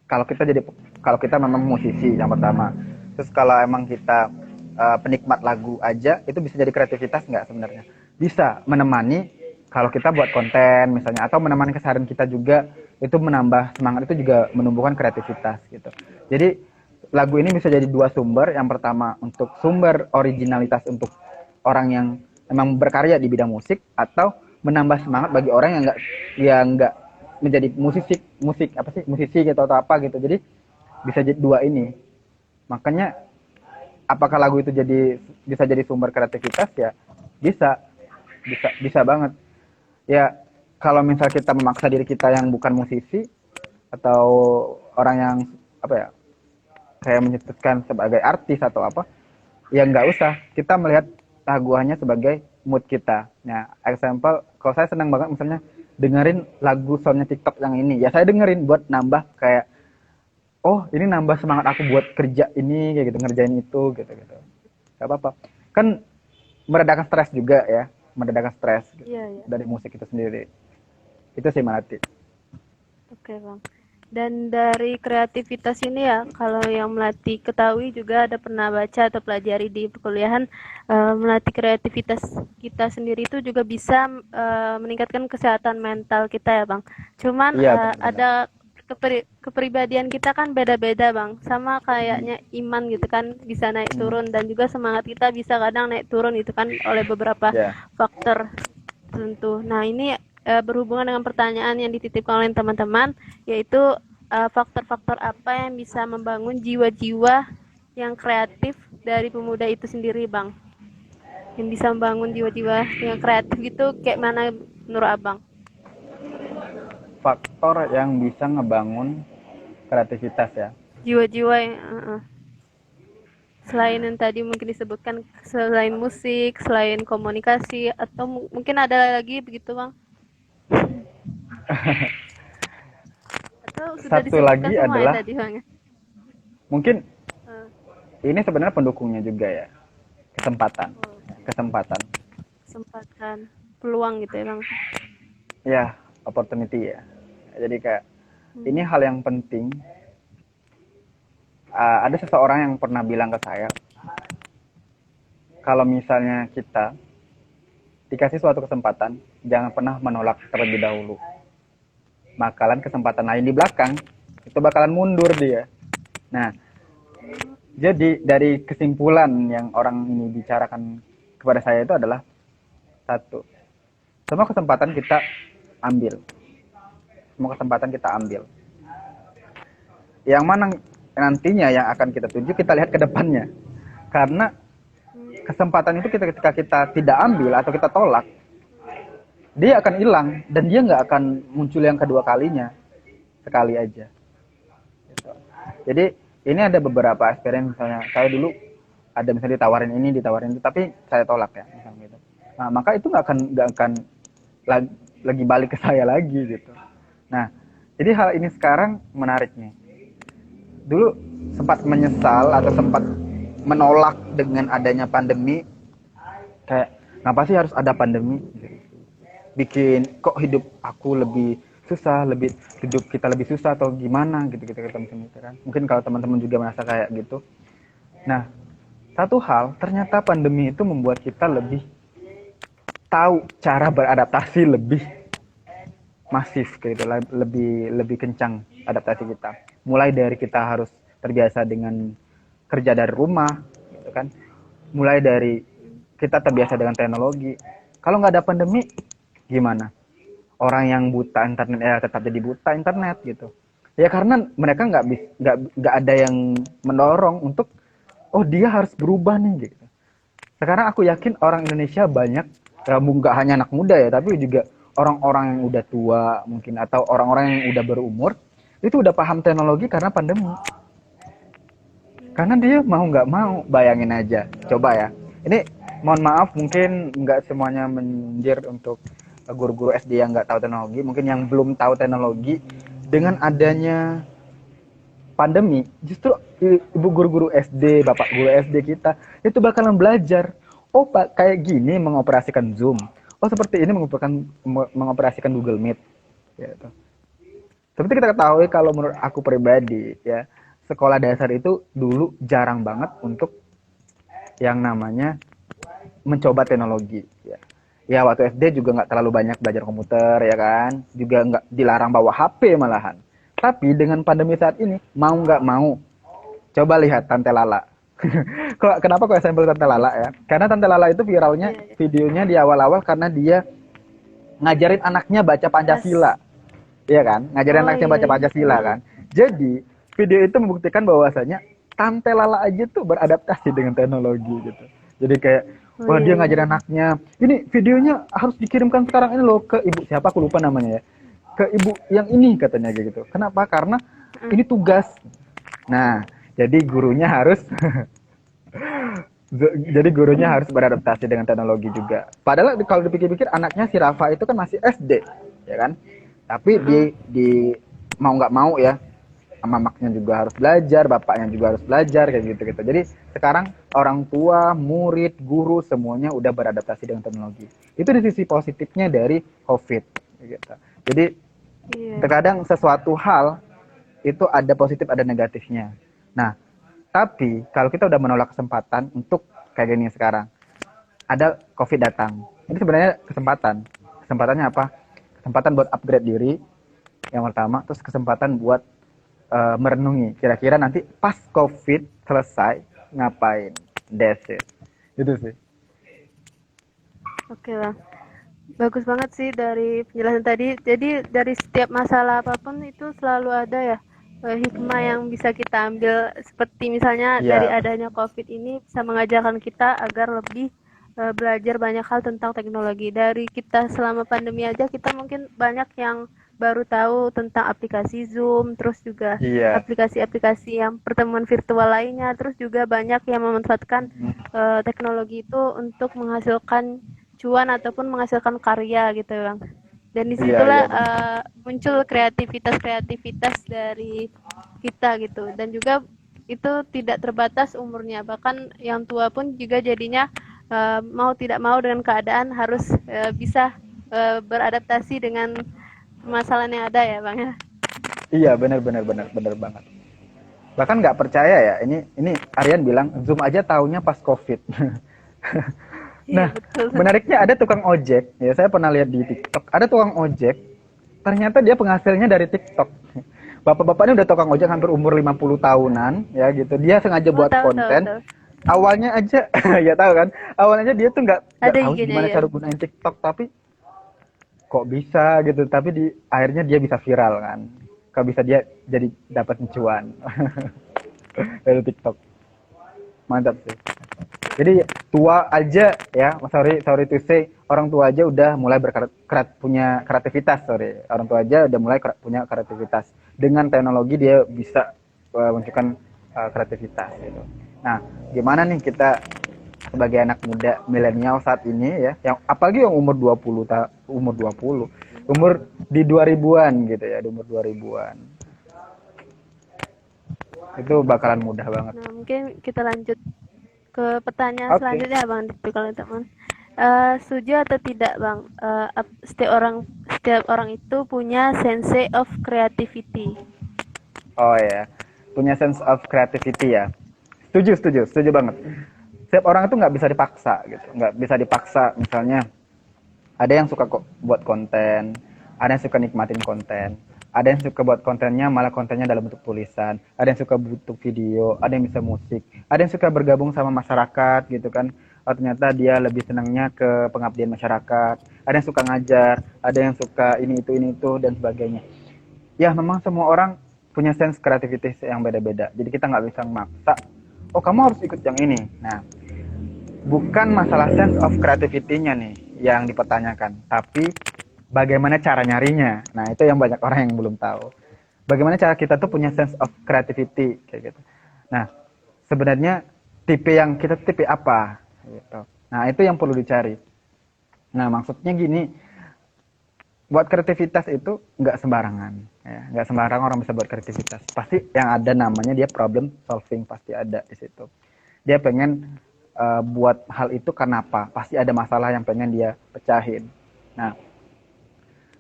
kalau kita memang musisi yang pertama. Terus kalau emang kita penikmat lagu aja, itu bisa jadi kreativitas nggak sebenarnya? Bisa menemani kalau kita buat konten misalnya, atau menemani keseharian kita juga, itu menambah semangat, itu juga menumbuhkan kreativitas gitu. Jadi lagu ini bisa jadi dua sumber. Yang pertama untuk sumber originalitas untuk orang yang memang berkarya di bidang musik, atau menambah semangat bagi orang yang nggak menjadi musisi gitu atau apa gitu. Jadi bisa jadi dua ini. Makanya apakah lagu itu bisa jadi sumber kreativitas ya? Bisa banget. Ya kalau misal kita memaksa diri kita yang bukan musisi, atau orang yang apa ya, kayak menyebutkan sebagai artis atau apa, ya nggak usah kita melihat lagu hanya sebagai mood kita. Nah, example, kalau saya senang banget misalnya dengerin lagu soundnya TikTok yang ini, ya saya dengerin buat nambah kayak, oh ini nambah semangat aku buat kerja ini kayak gitu, ngerjain itu gitu gitu. Gak apa-apa. Kan meredakan stres juga ya, meredakan stres gitu, Iya iya. dari musik itu sendiri. Itu sih Melati. Oke bang. Dan dari kreativitas ini ya, kalau yang Melati ketahui juga ada pernah baca atau pelajari di perkuliahan, melatih kreativitas kita sendiri itu juga bisa meningkatkan kesehatan mental kita ya bang. Cuman Iya benar-benar. ada kepribadian kita kan beda-beda bang, sama kayaknya iman gitu kan, bisa naik turun, dan juga semangat kita bisa kadang naik turun itu kan oleh beberapa Ya. faktor tertentu. Nah ini berhubungan dengan pertanyaan yang dititipkan oleh teman-teman, yaitu faktor-faktor apa yang bisa membangun jiwa-jiwa yang kreatif dari pemuda itu sendiri bang, yang bisa membangun jiwa-jiwa yang kreatif itu kayak mana menurut abang? Faktor yang bisa ngebangun kreativitas ya. Jiwa-jiwa yang selain yang tadi mungkin disebutkan, selain musik, selain komunikasi, atau mungkin ada lagi begitu bang, atau sudah Satu disebutkan lagi semua ya adalah tadi bang? mungkin Uh, ini sebenarnya pendukungnya juga ya, kesempatan. oh, Kesempatan. kesempatan, peluang gitu ya bang. Ya, opportunity ya. Jadi kayak ini hal yang penting. Ada seseorang yang pernah bilang ke saya, kalau misalnya kita dikasih suatu kesempatan, jangan pernah menolak terlebih dahulu. Bakalan kesempatan lain di belakang, itu bakalan mundur dia. Nah, jadi dari kesimpulan yang orang ini bicarakan kepada saya itu adalah satu, semua kesempatan kita ambil. Semua kesempatan kita ambil. yang mana nantinya yang akan kita tuju, kita lihat ke depannya. Karena kesempatan itu ketika kita tidak ambil atau kita tolak, dia akan hilang dan dia nggak akan muncul yang kedua kalinya, sekali aja. Jadi ini ada beberapa experience, misalnya saya dulu ada misalnya ditawarin itu, tapi saya tolak ya, misalnya gitu. Nah, maka itu nggak akan lagi balik ke saya lagi gitu. Nah, jadi hal ini sekarang menariknya. Dulu sempat menyesal atau sempat menolak dengan adanya pandemi, kayak kenapa sih harus ada pandemi? Bikin kok hidup aku lebih susah, hidup kita lebih susah atau gimana gitu kan. Mungkin kalau teman-teman juga merasa kayak gitu. Nah, satu hal, ternyata pandemi itu membuat kita lebih tahu cara beradaptasi lebih masif gitu, lebih kencang adaptasi kita. Mulai dari kita harus terbiasa dengan kerja dari rumah gitu kan. Mulai dari kita terbiasa dengan teknologi. Kalau nggak ada pandemi gimana? Orang yang buta internet ya tetap jadi buta internet gitu. Ya karena mereka nggak ada yang mendorong untuk dia harus berubah nih gitu. Sekarang aku yakin orang Indonesia banyak, nggak hanya anak muda ya, tapi juga orang-orang yang udah tua mungkin atau orang-orang yang udah berumur itu udah paham teknologi karena pandemi. Karena dia mau nggak mau, bayangin aja, coba ya. Ini mohon maaf mungkin nggak semuanya menjir untuk guru-guru SD yang nggak tahu teknologi, mungkin yang belum tahu teknologi. Dengan adanya pandemi, justru ibu guru-guru SD, bapak guru SD kita itu bakalan belajar. Oh pak, kayak gini mengoperasikan Zoom. Oh seperti ini mengoperasikan Google Meet. Gitu. Seperti kita ketahui, kalau menurut aku pribadi ya, sekolah dasar itu dulu jarang banget untuk yang namanya mencoba teknologi. Ya waktu SD juga nggak terlalu banyak belajar komputer ya kan, juga nggak dilarang bawa HP malahan. Tapi dengan pandemi saat ini, mau nggak mau, coba lihat Tante Lala. Kenapa kok sampel Tante Lala ya? Karena Tante Lala itu viralnya videonya di awal-awal karena dia ngajarin anaknya baca Pancasila. Iya kan? Ngajarin anaknya baca Pancasila kan. Jadi, video itu membuktikan bahwasanya Tante Lala aja tuh beradaptasi dengan teknologi gitu. Jadi kayak dia ngajarin anaknya, ini videonya harus dikirimkan sekarang ini loh ke ibu siapa aku lupa namanya ya. Ke ibu yang ini katanya gitu. Kenapa? Karena ini tugas. Nah, jadi gurunya harus beradaptasi dengan teknologi juga. Padahal kalau dipikir-pikir anaknya si Rafa itu kan masih SD, ya kan? Tapi di mau nggak mau ya, mamaknya juga harus belajar, bapaknya juga harus belajar kayak gitu. Jadi sekarang orang tua, murid, guru semuanya udah beradaptasi dengan teknologi. Itu di sisi positifnya dari COVID gitu. Jadi terkadang sesuatu hal itu ada positif ada negatifnya. Nah, tapi kalau kita udah menolak kesempatan untuk kayak gini sekarang, ada COVID datang. Ini sebenarnya kesempatan. Kesempatannya apa? Kesempatan buat upgrade diri yang pertama, terus kesempatan buat merenungi kira-kira nanti pas COVID selesai ngapain. That's it. Itu sih. Oke lah. Bagus banget sih dari penjelasan tadi. Jadi dari setiap masalah apapun itu selalu ada ya hikmah yang bisa kita ambil. Seperti misalnya dari adanya COVID ini bisa mengajarkan kita agar lebih belajar banyak hal tentang teknologi. Dari kita selama pandemi aja kita mungkin banyak yang baru tahu tentang aplikasi Zoom, terus juga aplikasi-aplikasi yang pertemuan virtual lainnya, terus juga banyak yang memanfaatkan teknologi itu untuk menghasilkan cuan ataupun menghasilkan karya gitu bang. Dan disitulah muncul kreativitas dari kita gitu. Dan juga itu tidak terbatas umurnya, bahkan yang tua pun juga jadinya mau tidak mau dengan keadaan harus bisa beradaptasi dengan masalah yang ada ya bang ya. Iya benar banget. Bahkan nggak percaya ya, ini Aryan bilang Zoom aja taunya pas COVID. Nah, menariknya ada tukang ojek, ya saya pernah lihat di TikTok, ada tukang ojek, ternyata dia penghasilnya dari TikTok. Bapak-bapak ini udah tukang ojek hampir umur 50 tahunan, ya gitu. Dia sengaja buat konten. Awalnya aja, ya tahu kan, awalnya dia tuh nggak tahu gimana cara gunain TikTok, tapi kok bisa gitu. Tapi akhirnya dia bisa viral kan. Kok bisa dia jadi dapat cuan dari TikTok. Mantap sih. Jadi tua aja ya, sorry to say, orang tua aja udah mulai punya kreativitas, orang tua aja udah mulai punya kreativitas. Dengan teknologi dia bisa menunjukkan kreativitas gitu. Nah, gimana nih kita sebagai anak muda milenial saat ini ya, yang apalagi yang umur 20, umur di 2000-an gitu ya, di umur 2000-an. Itu bakalan mudah banget. Nah, mungkin kita lanjut ke pertanyaan Oke. selanjutnya Bang Dipi, kalau teman. Setuju atau tidak Bang? Setiap orang itu punya sense of creativity. Oh ya, punya sense of creativity ya. Setuju banget. Setiap orang itu nggak bisa dipaksa gitu, nggak bisa dipaksa. Misalnya ada yang suka kok buat konten, ada yang suka nikmatin konten, ada yang suka buat kontennya malah kontennya dalam bentuk tulisan, ada yang suka butuh video, ada yang bisa musik, ada yang suka bergabung sama masyarakat gitu kan. Oh, ternyata dia lebih senangnya ke pengabdian masyarakat, ada yang suka ngajar, ada yang suka ini itu dan sebagainya. Ya memang semua orang punya sense kreativitas yang beda-beda, jadi kita nggak bisa memaksa, oh kamu harus ikut yang ini. Nah, bukan masalah sense of creativity-nya nih yang dipertanyakan, tapi bagaimana cara nyarinya. Nah, itu yang banyak orang yang belum tahu. Bagaimana cara kita tuh punya sense of creativity kayak gitu. Nah, sebenarnya tipe apa gitu. Nah, itu yang perlu dicari. Nah, maksudnya gini, buat kreativitas itu nggak sembarangan ya, nggak sembarangan orang bisa buat kreativitas. Pasti yang ada namanya dia problem solving, pasti ada di situ. Dia pengen buat hal itu karena apa? Pasti ada masalah yang pengen dia pecahin. Nah,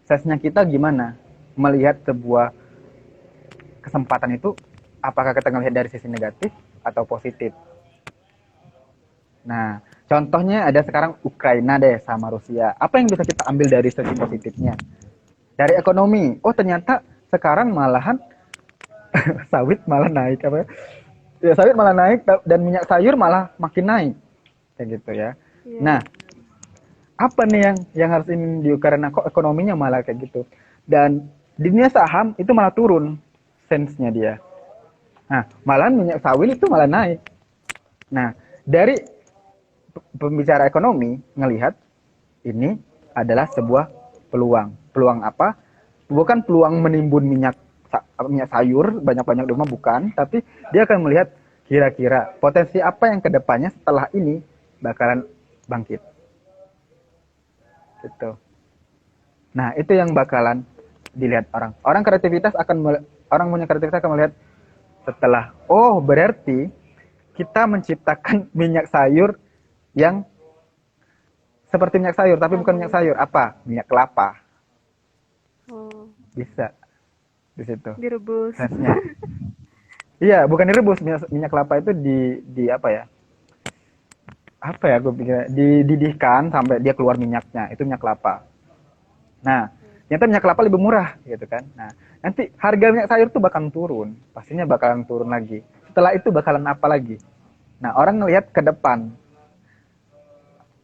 sense-nya kita gimana melihat sebuah kesempatan itu, apakah kita ngelihat dari sisi negatif atau positif? Nah, contohnya ada sekarang Ukraina deh sama Rusia. Apa yang bisa kita ambil dari sisi positifnya? Dari ekonomi. Oh, ternyata sekarang malahan sawit malah naik apa ya? Ya, sawit malah naik dan minyak sayur malah makin naik. Kayak gitu ya. Yeah. Nah, apa nih yang harus ini di Ukraina, kok ekonominya malah kayak gitu. Dan di dunia saham itu malah turun sense-nya dia. Nah, malahan minyak sawit itu malah naik. Nah, dari pembicara ekonomi ngelihat ini adalah sebuah peluang. Peluang apa? Bukan peluang menimbun minyak sayur banyak-banyak di rumah, bukan, tapi dia akan melihat kira-kira potensi apa yang kedepannya setelah ini bakalan bangkit gitu. Nah, itu yang bakalan dilihat orang. Orang punya kreativitas akan melihat setelah, oh berarti kita menciptakan minyak sayur yang seperti minyak sayur, tapi bukan minyak sayur, apa? Minyak kelapa. Oh. Bisa di situ. Direbus. Iya, bukan direbus. Minyak kelapa itu di apa ya? Apa ya? Gue pikir dididihkan sampai dia keluar minyaknya. Itu minyak kelapa. Nah, ternyata minyak kelapa lebih murah, gitu kan? Nah, nanti harga minyak sayur tuh bakalan turun. Pastinya bakalan turun lagi. Setelah itu bakalan apa lagi? Nah, orang ngelihat ke depan.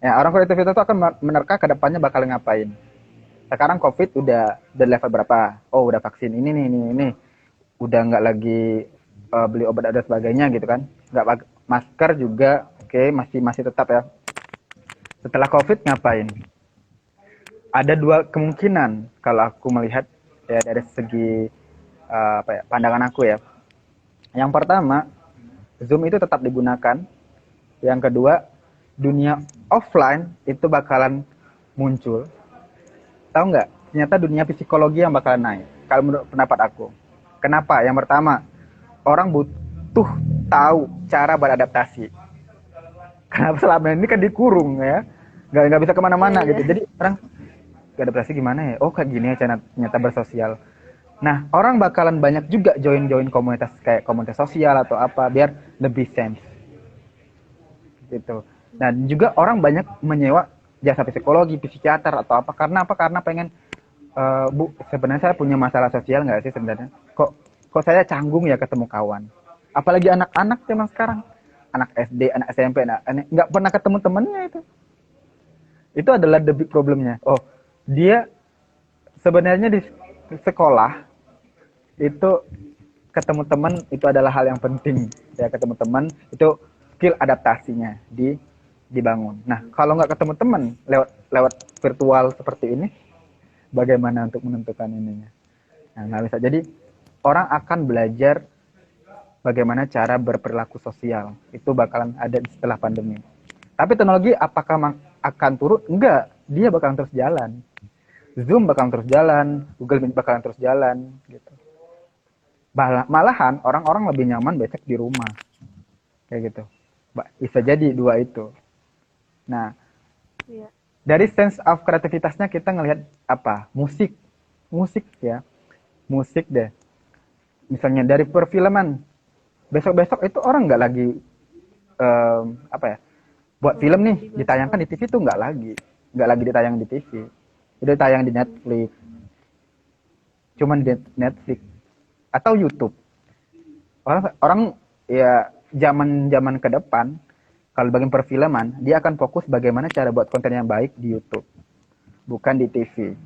Ya, orang kreativitas itu akan menerka ke depannya bakal ngapain. Sekarang COVID udah level berapa? Oh, udah vaksin ini. Udah nggak lagi beli obat dan sebagainya gitu kan. Nggak masker juga, oke, masih tetap ya. Setelah COVID ngapain? Ada dua kemungkinan kalau aku melihat ya dari segi pandangan aku ya. Yang pertama, Zoom itu tetap digunakan. Yang kedua, dunia offline itu bakalan muncul. Tahu nggak? Ternyata dunia psikologi yang bakalan naik. Kalau menurut pendapat aku. Kenapa? Yang pertama, orang butuh tahu cara beradaptasi. Karena selama ini kan dikurung ya, nggak bisa kemana-mana gitu. Jadi orang beradaptasi gimana ya? Oh kayak gini ya ternyata bersosial. Nah, orang bakalan banyak juga join komunitas kayak komunitas sosial atau apa biar lebih sense. Gitu. Dan juga orang banyak menyewa jasa psikologi, psikiater atau apa. Karena apa? Karena pengen Bu, sebenarnya saya punya masalah sosial nggak sih sebenarnya? Kok saya canggung ya ketemu kawan. Apalagi anak-anak zaman sekarang. Anak SD, anak SMP, nggak pernah ketemu temennya itu. Itu adalah the big problemnya. Oh, dia sebenarnya di sekolah itu ketemu teman itu adalah hal yang penting ya, ketemu teman itu skill adaptasinya dibangun. Nah kalau nggak ketemu teman lewat lewat virtual seperti ini, bagaimana untuk menentukan ininya? Nah nggak bisa. Jadi orang akan belajar bagaimana cara berperilaku sosial, itu bakalan ada setelah pandemi. Tapi teknologi apakah akan turun? Enggak, dia bakalan terus jalan. Zoom bakalan terus jalan, Google Meet bakalan terus jalan gitu. Malahan orang-orang lebih nyaman besok di rumah kayak gitu. Bisa jadi dua itu. Nah Iya. dari sense of kreativitasnya kita ngelihat apa, musik ya, musik deh, misalnya dari perfilman, besok itu orang nggak lagi apa ya, buat film nih Di ditayangkan bioskop. di TV tuh nggak lagi ditayang di TV, udah tayang di Netflix, cuman di Netflix atau YouTube. Orang ya zaman ke depan kalau bagian perfilman dia akan fokus bagaimana cara buat konten yang baik di YouTube, bukan di TV.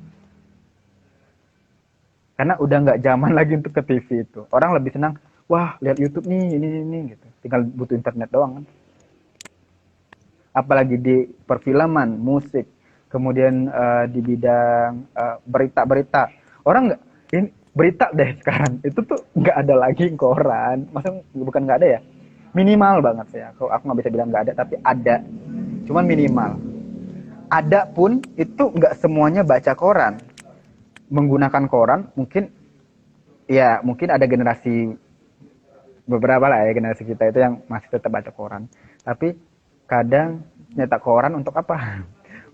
Karena udah nggak zaman lagi untuk ke TV itu. Orang lebih senang, wah lihat YouTube nih ini gitu. Tinggal butuh internet doang kan. Apalagi di perfilman, musik, kemudian di bidang berita-berita. Orang nggak, ini berita deh sekarang itu tuh nggak ada lagi koran. Masa bukan nggak ada ya? Minimal banget ya. Aku nggak bisa bilang nggak ada, tapi ada. Cuman minimal. Ada pun itu nggak semuanya baca koran. Menggunakan koran mungkin ya mungkin ada generasi beberapa lah ya, generasi kita itu yang masih tetap baca koran. Tapi kadang nyetak koran untuk apa?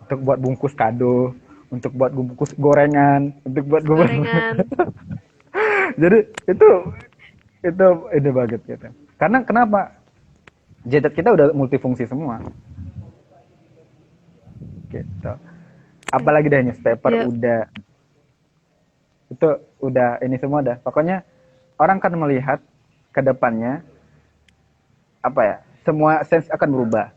Untuk buat bungkus kado, untuk buat bungkus gorengan, untuk buat Gorengan. Jadi itu ini banget gitu. Karena kenapa? Gadget kita udah multifungsi semua. Gitu. Apalagi deh newspaper Ya, udah, itu udah ini semua dah. Pokoknya orang kan melihat ke depannya apa ya? Semua sense akan berubah.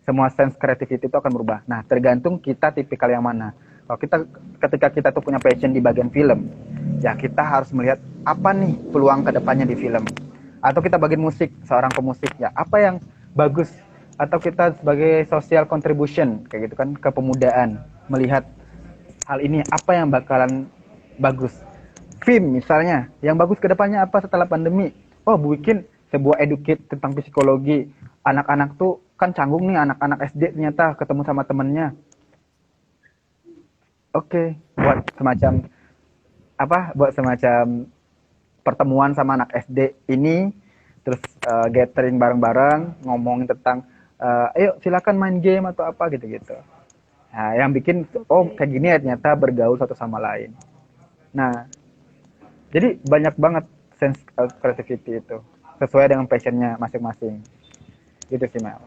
Semua sense creativity itu akan berubah. Nah, tergantung kita tipikal yang mana. Kalau kita ketika kita tuh punya passion di bagian film, ya kita harus melihat apa nih peluang ke depannya di film. Atau kita bagian musik, seorang pemusik, ya apa yang bagus, atau kita sebagai social contribution kayak gitu kan, kepemudaan, melihat hal ini apa yang bakalan bagus. Film misalnya, yang bagus ke depannya apa setelah pandemi? Oh, bikin sebuah educate tentang psikologi. Anak-anak tuh kan canggung nih, anak-anak SD ternyata ketemu sama temennya. Oke, buat semacam apa? Buat semacam pertemuan sama anak SD ini, terus gathering bareng-bareng, ngomongin tentang ayo silakan main game atau apa gitu-gitu. Nah, yang bikin oh oke. kayak gini ya ternyata bergaul satu sama lain. Nah, jadi banyak banget sense creativity itu sesuai dengan passionnya masing-masing. Gitu sih Mel.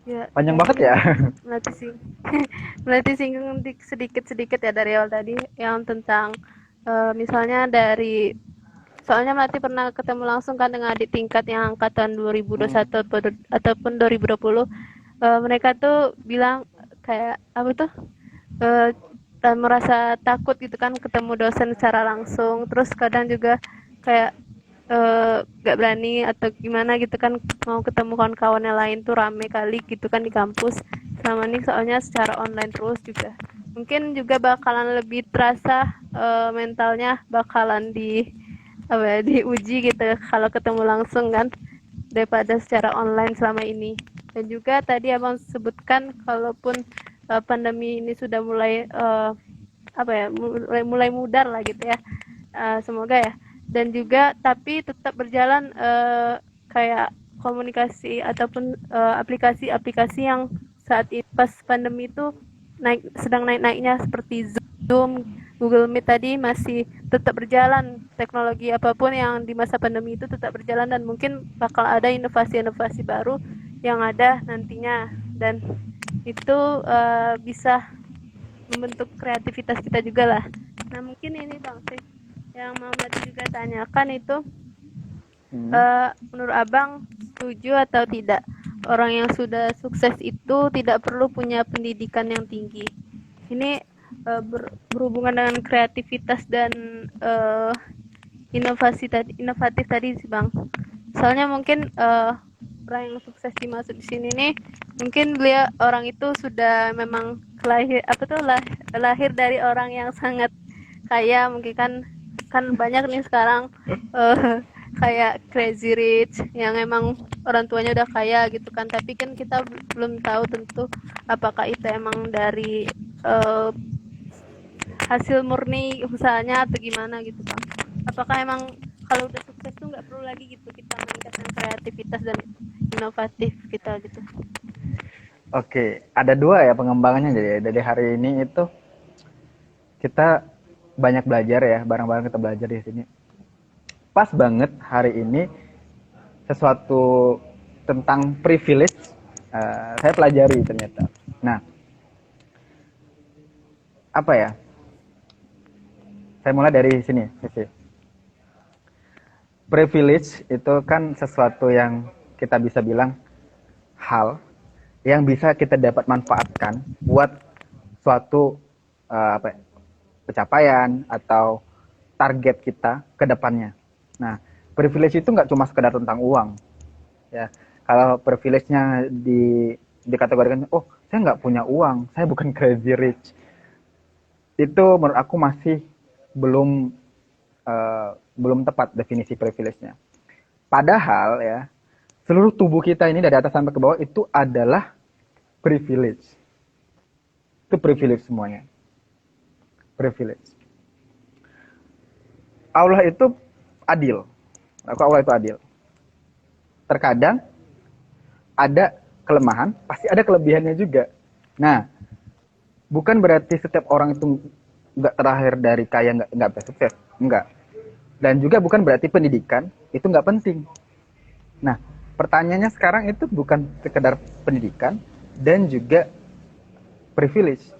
Ya, Panjang banget ya. tadi melatih sing melatih singgung sedikit-sedikit ya dari awal tadi yang tentang misalnya dari soalnya Melati pernah ketemu langsung kan dengan adik tingkat yang angkatan 2021 ataupun 2020. Mereka tuh bilang kayak apa tuh eh, merasa takut gitu kan ketemu dosen secara langsung, terus kadang juga kayak gak berani atau gimana gitu kan mau ketemu kawan-kawannya lain tuh rame kali gitu kan di kampus selama ini soalnya secara online terus juga mungkin juga bakalan lebih terasa mentalnya bakalan di apa ya, diuji gitu kalau ketemu langsung kan daripada secara online selama ini. Dan juga tadi abang sebutkan kalaupun pandemi ini sudah mulai apa ya mulai mudar lah gitu ya. Semoga ya. Dan juga tapi tetap berjalan kayak komunikasi ataupun aplikasi-aplikasi yang saat ini pas pandemi itu sedang naik-naiknya seperti Zoom, Google Meet tadi masih tetap berjalan. Teknologi apapun yang di masa pandemi itu tetap berjalan dan mungkin bakal ada inovasi-inovasi baru yang ada nantinya dan itu bisa membentuk kreativitas kita juga lah. Nah mungkin ini Bang Sri yang mau tadi juga tanyakan itu menurut Abang setuju atau tidak orang yang sudah sukses itu tidak perlu punya pendidikan yang tinggi. Ini berhubungan dengan kreativitas dan inovatif tadi sih Bang. Soalnya mungkin orang yang sukses dimasuk di sini nih, mungkin dia orang itu sudah memang lahir dari orang yang sangat kaya, mungkin kan banyak nih sekarang kayak Crazy Rich yang emang orang tuanya udah kaya gitu kan, tapi kan kita belum tahu tentu apakah itu emang dari eh, hasil murni usahanya atau gimana gitu Bang. Apakah emang kalau udah sukses tuh nggak perlu lagi gitu kita meningkatkan kreativitas dan inovatif kita gitu. Oke, ada dua ya pengembangannya. Jadi dari hari ini itu kita banyak belajar ya, bareng-bareng kita belajar di sini. Pas banget hari ini sesuatu tentang privilege saya pelajari ternyata. Nah, apa ya? Saya mulai dari sini. Privilege itu kan sesuatu yang kita bisa bilang hal yang bisa kita dapat manfaatkan buat suatu apa ya, pencapaian atau target kita ke depannya. Nah, privilege itu nggak cuma sekedar tentang uang. Ya, kalau privilege-nya dikategorikan, oh saya nggak punya uang, saya bukan crazy rich. Itu menurut aku masih belum belum tepat definisi privilege-nya. Padahal ya, seluruh tubuh kita ini dari atas sampai ke bawah itu adalah privilege. Itu privilege semuanya. Privilege. Allah itu adil. Allah itu adil. Terkadang ada kelemahan, pasti ada kelebihannya juga. Nah, bukan berarti setiap orang itu nggak terlahir dari kaya nggak bisa sukses, nggak. Dan juga bukan berarti pendidikan itu nggak penting. Nah, pertanyaannya sekarang itu bukan sekedar pendidikan dan juga privilege,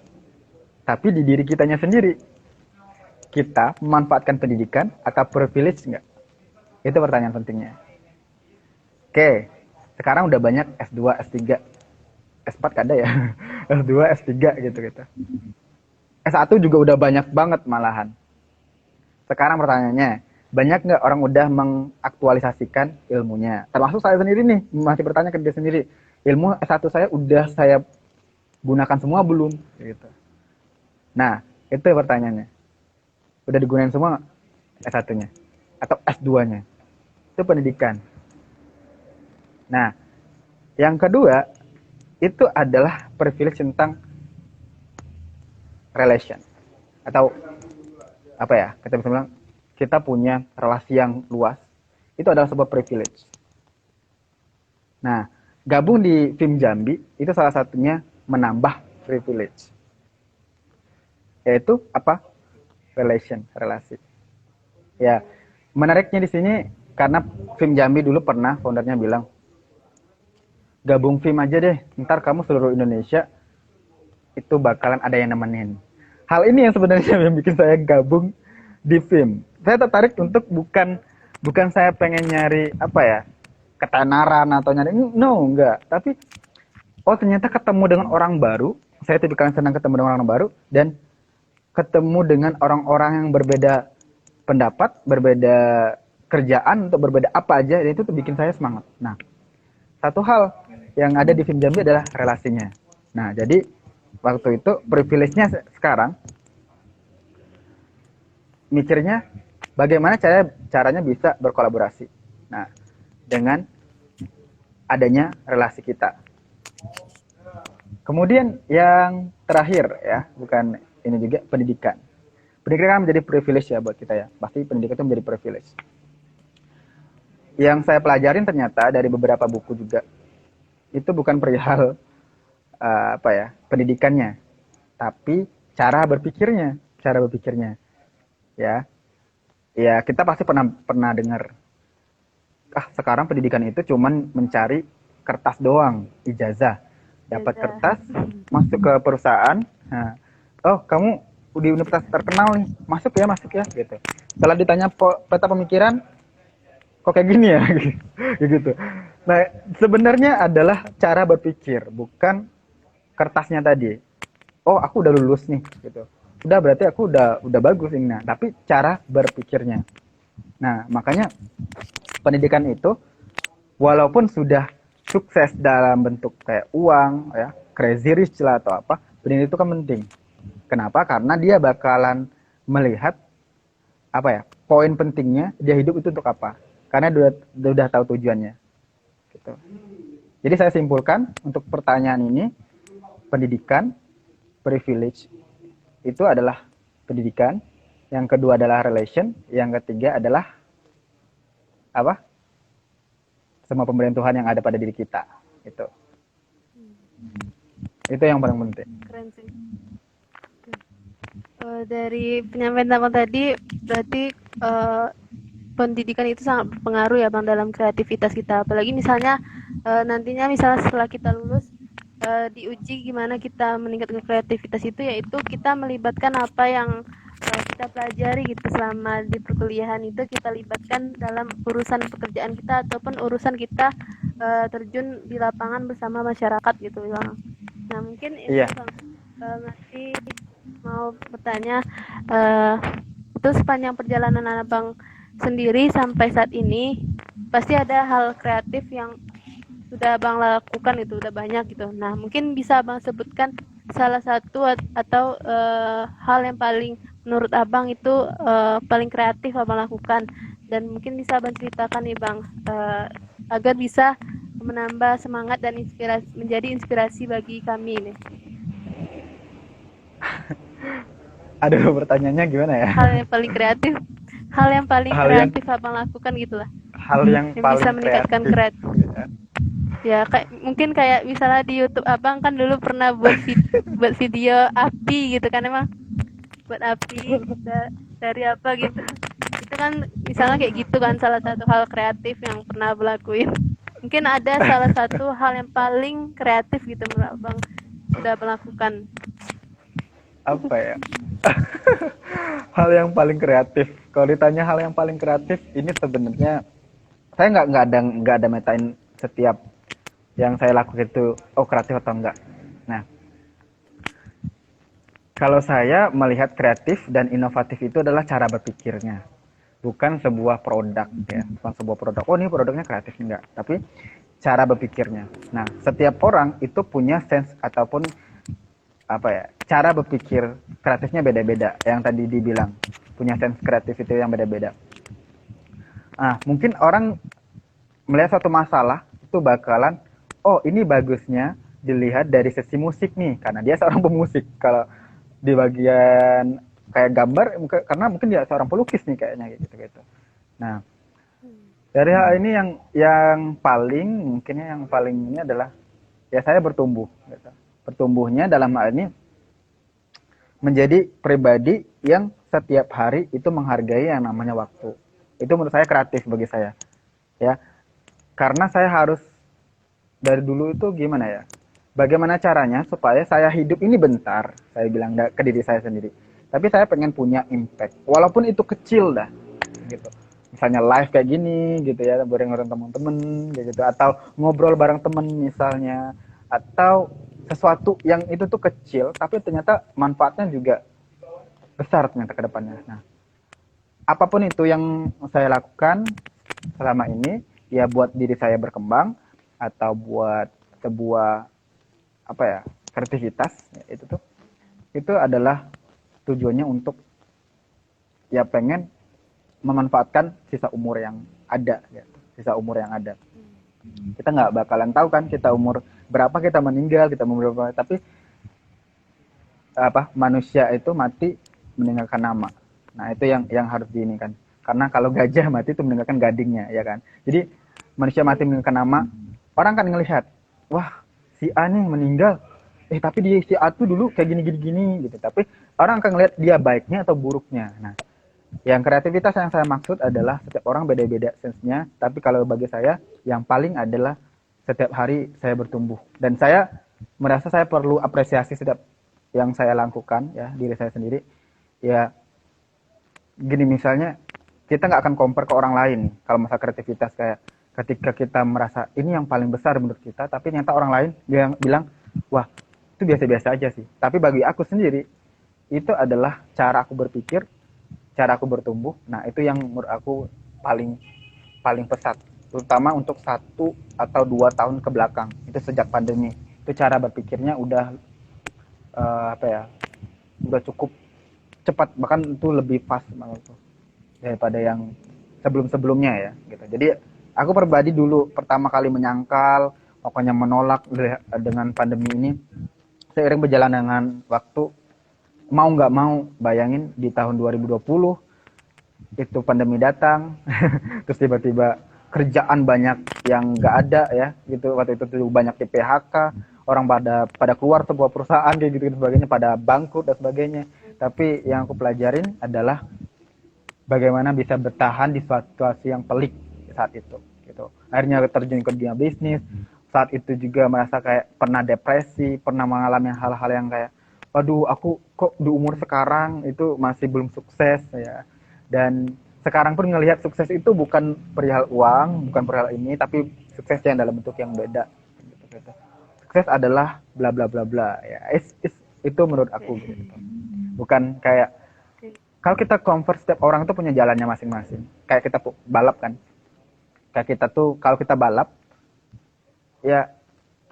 tapi di diri kitanya sendiri. Kita memanfaatkan pendidikan atau privilege nggak? Itu pertanyaan pentingnya. Oke, sekarang udah banyak S2, S3, S4 ada ya, S2, S3 gitu-gitu. S1 juga udah banyak banget malahan. Sekarang pertanyaannya, banyak nggak orang udah mengaktualisasikan ilmunya? Termasuk saya sendiri nih, masih bertanya ke dia sendiri. Ilmu S1 saya udah saya gunakan semua belum? Gitu. Nah, itu pertanyaannya. Udah digunakan semua S1-nya? Atau S2-nya? Itu pendidikan. Nah, yang kedua, itu adalah privilege tentang relation. Atau apa ya, kita bisa bilang kita punya relasi yang luas, itu adalah sebuah privilege. Nah, gabung di FIM Jambi itu salah satunya menambah privilege, yaitu apa? Relasi. Ya, menariknya di sini karena FIM Jambi dulu pernah foundernya bilang, gabung FIM aja deh, ntar kamu seluruh Indonesia itu bakalan ada yang nemenin. Hal ini yang sebenarnya yang bikin saya gabung di FIM. Saya tertarik untuk bukan saya pengen nyari apa ya, ketenaran atau nyari, no, enggak. Tapi oh ternyata ketemu dengan orang baru, saya tipikal senang ketemu dengan orang baru, dan ketemu dengan orang-orang yang berbeda pendapat, berbeda kerjaan, atau berbeda apa aja, dan itu tuh bikin saya semangat. Nah, satu hal yang ada di FIM Jambi adalah relasinya. Nah, jadi waktu itu privilege-nya sekarang mikirnya bagaimana caranya bisa berkolaborasi. Nah, dengan adanya relasi kita. Kemudian yang terakhir ya, bukan ini juga, pendidikan. Pendidikan menjadi privilege ya buat kita ya. Pasti pendidikan itu menjadi privilege. Yang saya pelajarin ternyata dari beberapa buku juga, itu bukan perihal apa ya, pendidikannya, tapi cara berpikirnya. Ya, kita pasti pernah dengar, sekarang pendidikan itu cuman mencari kertas doang, ijazah, dapat kertas, masuk ke perusahaan. Nah, oh kamu di universitas terkenal nih, masuk ya, gitu. Setelah ditanya peta pemikiran, kok kayak gini ya, gitu. Nah, sebenarnya adalah cara berpikir, bukan kertasnya tadi. Oh, aku udah lulus nih, gitu. Udah berarti aku udah bagus ini. Nah, tapi cara berpikirnya. Nah, makanya pendidikan itu walaupun sudah sukses dalam bentuk kayak uang ya, crazy rich lah atau apa, pendidikan itu kan penting. Kenapa? Karena dia bakalan melihat apa ya, poin pentingnya dia hidup itu untuk apa. Karena dia udah tahu tujuannya gitu. Jadi saya simpulkan untuk pertanyaan ini, pendidikan, privilege itu adalah pendidikan, yang kedua adalah relation, yang ketiga adalah apa? Semua pemberian Tuhan yang ada pada diri kita. Itu yang paling penting. Keren sih. Dari penyampaian Abang tadi, berarti pendidikan itu sangat berpengaruh ya Bang dalam kreativitas kita. Apalagi misalnya nantinya misalnya setelah kita lulus diuji gimana kita meningkatkan kreativitas itu, yaitu kita melibatkan apa yang kita pelajari gitu selama di perkuliahan, itu kita libatkan dalam urusan pekerjaan kita ataupun urusan kita terjun di lapangan bersama masyarakat gitu Bang. Nah mungkin itu Bang, nanti mau bertanya, itu sepanjang perjalanan Abang sendiri sampai saat ini pasti ada hal kreatif yang sudah Abang lakukan, itu udah banyak gitu. Nah mungkin bisa Abang sebutkan salah satu atau hal yang paling menurut Abang itu paling kreatif Abang lakukan, dan mungkin bisa Abang ceritakan nih Bang, agar bisa menambah semangat dan menjadi inspirasi bagi kami nih. Aduh, pertanyaannya gimana ya? Hal yang paling kreatif Abang lakukan gitulah. Hal yang paling bisa meningkatkan kreatif. Ya. Ya kayak mungkin kayak misalnya di YouTube Abang kan dulu pernah buat video api gitu kan, emang buat api dari apa gitu. Itu kan misalnya kayak gitu kan salah satu hal kreatif yang pernah Abang lakuin. Mungkin ada salah satu hal yang paling kreatif gitu menurut Abang sudah Abang lakukan. Apa ya? Hal yang paling kreatif. Kalau ditanya hal yang paling kreatif, ini sebenarnya saya nggak ada metain setiap yang saya lakukan itu kreatif atau enggak. Nah, kalau saya melihat kreatif dan inovatif itu adalah cara berpikirnya, bukan sebuah produk ya, bukan sebuah produk. Oh ini produknya kreatif, enggak, tapi cara berpikirnya. Nah, setiap orang itu punya sense ataupun apa ya, cara berpikir kreatifnya beda-beda. Yang tadi dibilang punya sense kreatif itu yang beda-beda. Nah, mungkin orang melihat satu masalah itu bakalan, oh ini bagusnya dilihat dari sisi musik nih, karena dia seorang pemusik. Kalau di bagian kayak gambar, karena mungkin dia seorang pelukis nih kayaknya gitu. Nah, dari hal ini yang paling mungkinnya yang paling ini adalah ya saya bertumbuh. Gitu. Bertumbuhnya dalam hal ini menjadi pribadi yang setiap hari itu menghargai yang namanya waktu. Itu menurut saya kreatif bagi saya. Ya, karena saya harus dari dulu itu gimana ya? Bagaimana caranya supaya saya hidup ini bentar, saya bilang ke diri saya sendiri. Tapi saya pengen punya impact, walaupun itu kecil dah, gitu. Misalnya live kayak gini, gitu ya, bareng teman-teman, gitu. Atau ngobrol bareng teman misalnya, atau sesuatu yang itu tuh kecil, tapi ternyata manfaatnya juga besar ternyata ke depannya. Nah, apapun itu yang saya lakukan selama ini, ya buat diri saya berkembang, atau buat sebuah apa ya, kreativitas ya, itu adalah tujuannya untuk ya pengen memanfaatkan sisa umur yang ada ya, sisa umur yang ada. Kita nggak bakalan tahu kan kita umur berapa kita meninggal, kita umur berapa, tapi apa, manusia itu mati meninggalkan nama. Nah itu yang harus diinikan, karena kalau gajah mati itu meninggalkan gadingnya ya kan. Jadi manusia mati meninggalkan nama, orang kan ngelihat, wah si A nih meninggal, tapi dia si A tuh dulu kayak gini gitu. Tapi orang akan ngelihat dia baiknya atau buruknya. Nah, yang kreativitas yang saya maksud adalah setiap orang beda-beda sense-nya. Tapi kalau bagi saya, yang paling adalah setiap hari saya bertumbuh. Dan saya merasa saya perlu apresiasi setiap yang saya lakukan, ya, diri saya sendiri. Ya, gini misalnya, kita nggak akan compare ke orang lain. Kalau masalah kreativitas kayak ketika kita merasa ini yang paling besar menurut kita, tapi ternyata orang lain yang bilang, wah itu biasa-biasa aja sih. Tapi bagi aku sendiri, itu adalah cara aku berpikir, cara aku bertumbuh. Nah itu yang menurut aku paling paling pesat, terutama untuk 1 atau 2 tahun ke belakang. Itu sejak pandemi. Itu cara berpikirnya udah apa ya? Udah cukup cepat, bahkan itu lebih fast malah tuh daripada yang sebelum-sebelumnya ya gitu. Jadi aku pribadi dulu pertama kali menyangkal, pokoknya menolak dengan pandemi ini. Seiring berjalan dengan waktu, mau nggak mau bayangin di tahun 2020 itu pandemi datang, terus tiba-tiba kerjaan banyak yang nggak ada ya gitu. Waktu itu tuh banyak di PHK, orang pada pada keluar sebuah perusahaan kayak gitu, gitu sebagainya, pada bangkrut dan sebagainya. Tapi yang aku pelajarin adalah bagaimana bisa bertahan di situasi yang pelik saat itu gitu. Akhirnya terjun ke dunia bisnis. Saat itu juga merasa kayak pernah depresi, pernah mengalami hal-hal yang kayak waduh, aku kok di umur sekarang itu masih belum sukses ya. Dan sekarang pun ngelihat sukses itu bukan perihal uang, bukan perihal ini, tapi sukses yang dalam bentuk yang beda gitu. Sukses adalah bla bla bla bla ya. Itu menurut aku gitu. Bukan kayak kalau kita convert, setiap orang tuh punya jalannya masing-masing. Kayak kita balap kan. Kayak kita tuh kalau kita balap ya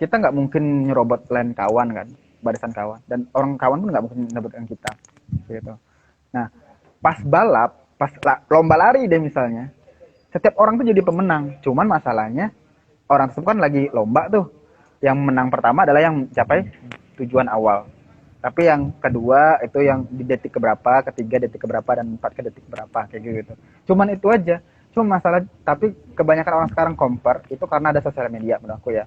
kita nggak mungkin nyerobot lane kawan kan, barisan kawan, dan orang kawan pun nggak mungkin nyerobotkan kita gitu. Nah pas balap, pas lomba lari deh misalnya, setiap orang tuh jadi pemenang. Cuman masalahnya orang tersebut kan lagi lomba tuh, yang menang pertama adalah yang mencapai tujuan awal, tapi yang kedua itu yang di detik keberapa, ketiga detik keberapa, dan empat ke detik keberapa kayak gitu. Cuman itu aja. Cuma masalah, tapi kebanyakan orang sekarang compare itu karena ada sosial media menurut aku ya.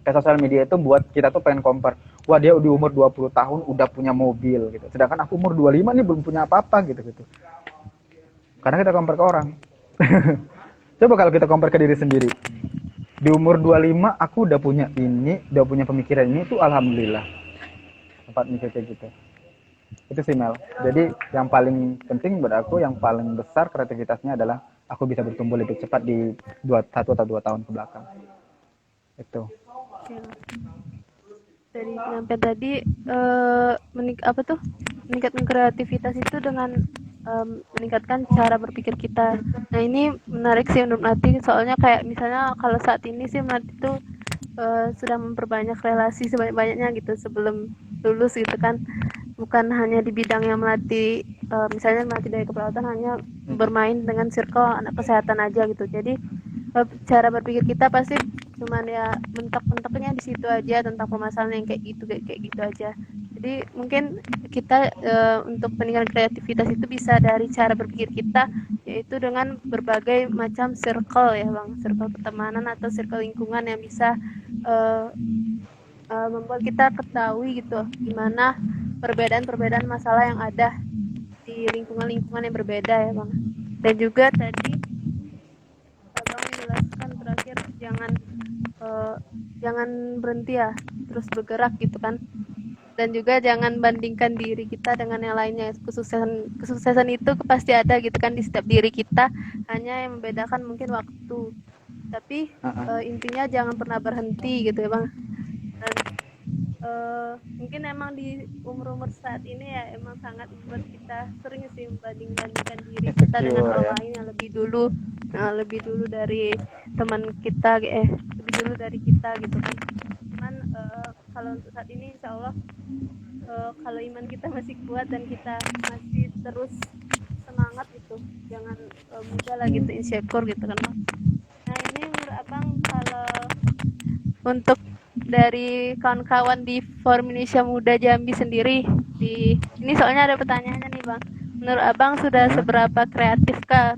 Kayak sosial media itu buat kita tuh pengen compare. Wah, dia di umur 20 tahun udah punya mobil gitu. Sedangkan aku umur 25 nih belum punya apa-apa gitu. Karena kita compare ke orang. Coba kalau kita compare ke diri sendiri. Di umur 25 aku udah punya ini, udah punya pemikiran ini, tuh alhamdulillah. Tempat mikir kayak gitu. Itu sih Mel. Jadi yang paling penting buat aku, yang paling besar kreativitasnya adalah aku bisa bertumbuh lebih cepat di 1 atau 2 tahun ke belakang. Itu. Oke. Dari sampai tadi meningkatkan kreativitas itu dengan meningkatkan cara berpikir kita. Nah ini menarik sih menurut Nati, soalnya kayak misalnya kalau saat ini sih Nati tuh sudah memperbanyak relasi sebanyak-banyaknya gitu sebelum lulus gitu kan. Bukan hanya di bidang yang melatih, misalnya melatih dari keperawatan hanya bermain dengan circle anak kesehatan aja gitu. Jadi cara berpikir kita pasti cuman ya mentok-mentoknya di situ aja, tentang permasalahan yang kayak gitu aja. Jadi mungkin kita untuk peningkatan kreativitas itu bisa dari cara berpikir kita, yaitu dengan berbagai macam circle ya Bang, circle pertemanan atau circle lingkungan yang bisa membuat kita ketahui gitu gimana perbedaan-perbedaan masalah yang ada di lingkungan-lingkungan yang berbeda ya Bang. Dan juga tadi Bang menjelaskan terakhir jangan berhenti ya, terus bergerak gitu kan. Dan juga jangan bandingkan diri kita dengan yang lainnya. Kesuksesan itu pasti ada gitu kan di setiap diri kita, hanya yang membedakan mungkin waktu. Tapi intinya jangan pernah berhenti gitu ya Bang. Dan mungkin emang di umur-umur saat ini ya emang sangat membuat kita sering sih membanding-bandingkan diri kita dengan orang lain yang lebih dulu dari teman kita, lebih dulu dari kita gitu kan. Cuman kalau untuk saat ini insya Allah kalau iman kita masih kuat dan kita masih terus semangat gitu, jangan mudah lah gitu insecure gitu kan. Nah ini menurut Abang, kalau untuk dari kawan-kawan di Forum Indonesia Muda Jambi sendiri, ini soalnya ada pertanyaannya nih Bang. Menurut Abang sudah seberapa kreatifkah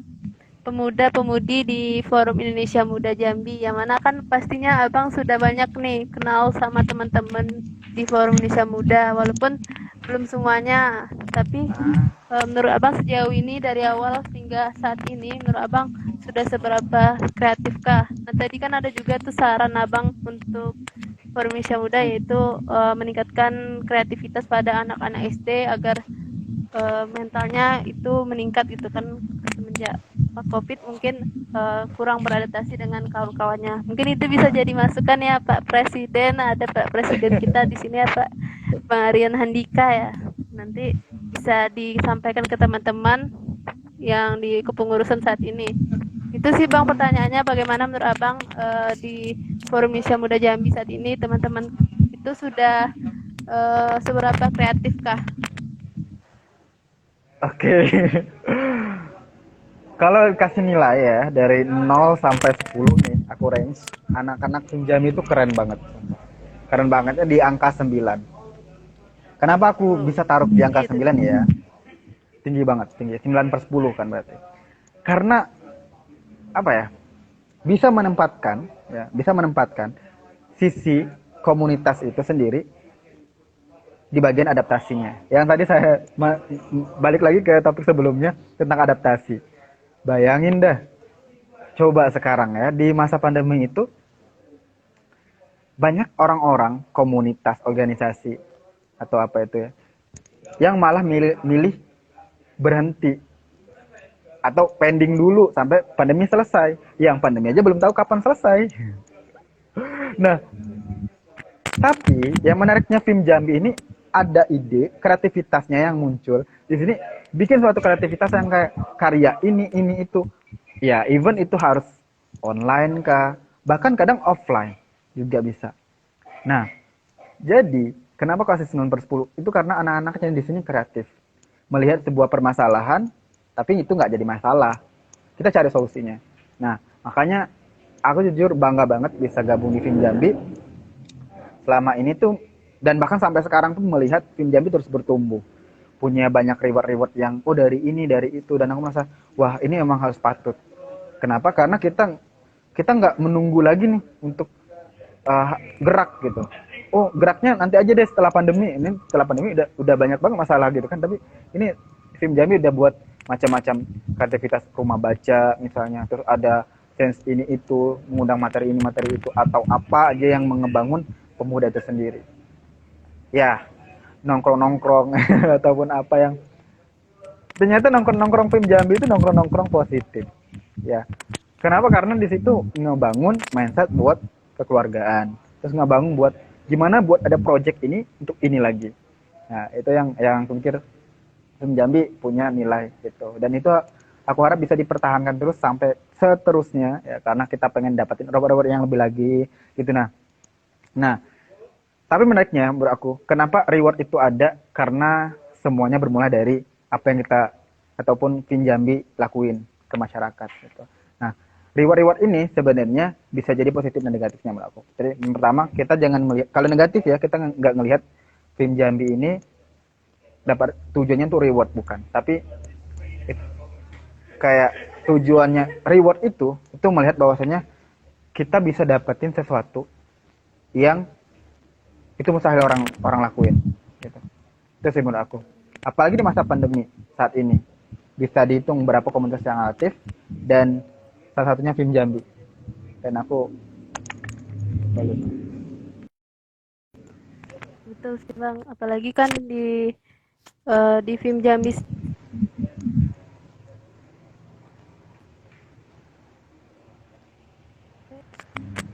pemuda-pemudi di Forum Indonesia Muda Jambi? Yang mana kan pastinya Abang sudah banyak nih kenal sama teman-teman di Forum Indonesia Muda, walaupun belum semuanya. Tapi menurut Abang sejauh ini dari awal hingga saat ini, menurut Abang sudah seberapa kreatifkah? Nah tadi kan ada juga tuh saran Abang untuk Forum Indonesia Muda, yaitu meningkatkan kreativitas pada anak-anak SD agar mentalnya itu meningkat gitu kan, semenjak COVID mungkin kurang beradaptasi dengan kawan-kawannya. Mungkin itu bisa jadi masukan ya Pak Presiden. Ada Pak Presiden kita di sini ya Pak Bang Aryan Handika ya. Nanti bisa disampaikan ke teman-teman yang di kepengurusan saat ini. Itu sih Bang pertanyaannya, bagaimana menurut Abang di Forum Indonesia Muda Jambi saat ini teman-teman itu sudah seberapa kreatifkah? Oke. Kalau kasih nilai ya dari 0 sampai 10 nih, aku range anak-anak Pinjami itu keren banget. Keren bangetnya di angka 9. Kenapa aku Oh, bisa taruh di angka tinggi itu. 9 ya? Tinggi banget, tinggi. 9/10 kan berarti. Karena apa ya? Bisa menempatkan sisi komunitas itu sendiri di bagian adaptasinya. Yang tadi saya balik lagi ke topik sebelumnya tentang adaptasi. Bayangin dah, coba sekarang ya di masa pandemi itu banyak orang-orang, komunitas, organisasi atau apa itu ya, yang malah milih berhenti atau pending dulu sampai pandemi selesai. Yang pandemi aja belum tahu kapan selesai. Nah, tapi yang menariknya film Jambi ini ada ide kreativitasnya yang muncul di sini, bikin suatu kreativitas yang kayak karya ini itu ya, even itu harus online kah, bahkan kadang offline juga bisa. Nah, jadi kenapa kasih 9/10 itu karena anak-anaknya di sini kreatif melihat sebuah permasalahan tapi itu nggak jadi masalah, kita cari solusinya. Nah, makanya aku jujur bangga banget bisa gabung di film Jambi selama ini tuh, dan bahkan sampai sekarang tuh melihat tim Jambi terus bertumbuh, punya banyak reward-reward yang dari ini dari itu, dan aku merasa wah ini emang harus patut. Kenapa? Karena kita kita nggak menunggu lagi nih untuk gerak gitu. Oh geraknya nanti aja deh setelah pandemi. Ini setelah pandemi udah banyak banget masalah gitu kan. Tapi ini tim Jambi udah buat macam-macam kreativitas rumah baca misalnya. Terus ada sense ini itu, mengundang materi ini materi itu, atau apa aja yang mengebangun pemuda itu sendiri. Ya nongkrong-nongkrong ataupun apa yang ternyata nongkrong-nongkrong film Jambi itu nongkrong-nongkrong positif. Ya, kenapa? Karena di situ ngebangun mindset buat kekeluargaan, terus ngebangun buat gimana buat ada project ini untuk ini lagi. Nah itu yang aku pikir film Jambi punya nilai gitu, dan itu aku harap bisa dipertahankan terus sampai seterusnya ya, karena kita pengen dapetin reward-reward yang lebih lagi gitu. Nah tapi menariknya menurut aku, kenapa reward itu ada? Karena semuanya bermula dari apa yang kita ataupun Fin Jambi lakuin ke masyarakat gitu. Nah, reward-reward ini sebenarnya bisa jadi positif dan negatifnya menurut aku. Jadi yang pertama, kita jangan melihat kalau negatif ya, kita nggak ngelihat Fin Jambi ini dapat tujuannya tuh reward, bukan. Tapi kayak tujuannya reward itu melihat bahwasanya kita bisa dapetin sesuatu yang itu mustahil orang orang lakuin gitu. Itu sih menurut aku, apalagi di masa pandemi saat ini bisa dihitung berapa komunitas yang aktif, dan salah satunya film Jambi, dan aku bagus. Betul sih Bang, apalagi kan di film Jambi.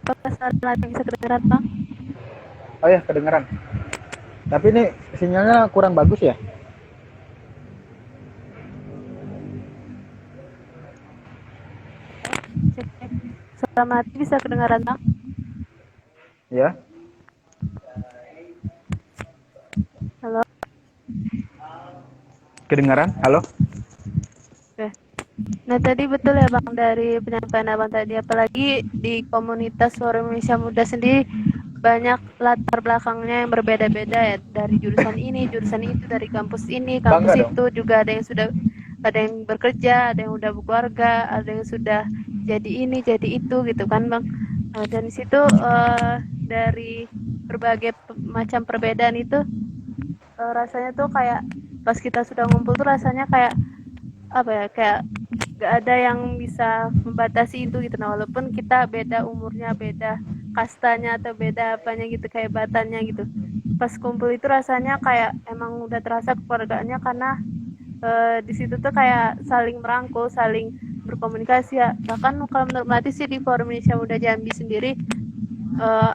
Apakah saat bisa kedengaran Bang? Oh ya kedengeran, tapi ini sinyalnya kurang bagus ya. Cek, cek. Selamat bisa kedengaran Bang? Ya, Halo. kedengeran. Halo. Oke. Nah tadi betul ya Bang dari penyampaian Abang tadi, apalagi di komunitas Forum Indonesia Muda sendiri banyak latar belakangnya yang berbeda-beda ya, dari jurusan ini, jurusan itu, dari kampus ini, kampus Bangga dong. itu, juga ada yang bekerja, ada yang udah berkeluarga, ada yang sudah jadi ini, jadi itu gitu kan Bang. Dan di situ dari berbagai macam perbedaan itu rasanya tuh kayak pas kita sudah ngumpul tuh rasanya kayak apa ya, kayak gak ada yang bisa membatasi itu gitu. Nah walaupun kita beda umurnya, beda kastanya atau beda apanya gitu, kayak batannya gitu, pas kumpul itu rasanya kayak emang udah terasa kekeluargaannya, karena di situ tuh kayak saling merangkul, saling berkomunikasi ya. Bahkan kalau menurut Melati sih di Forum Indonesia Muda Jambi sendiri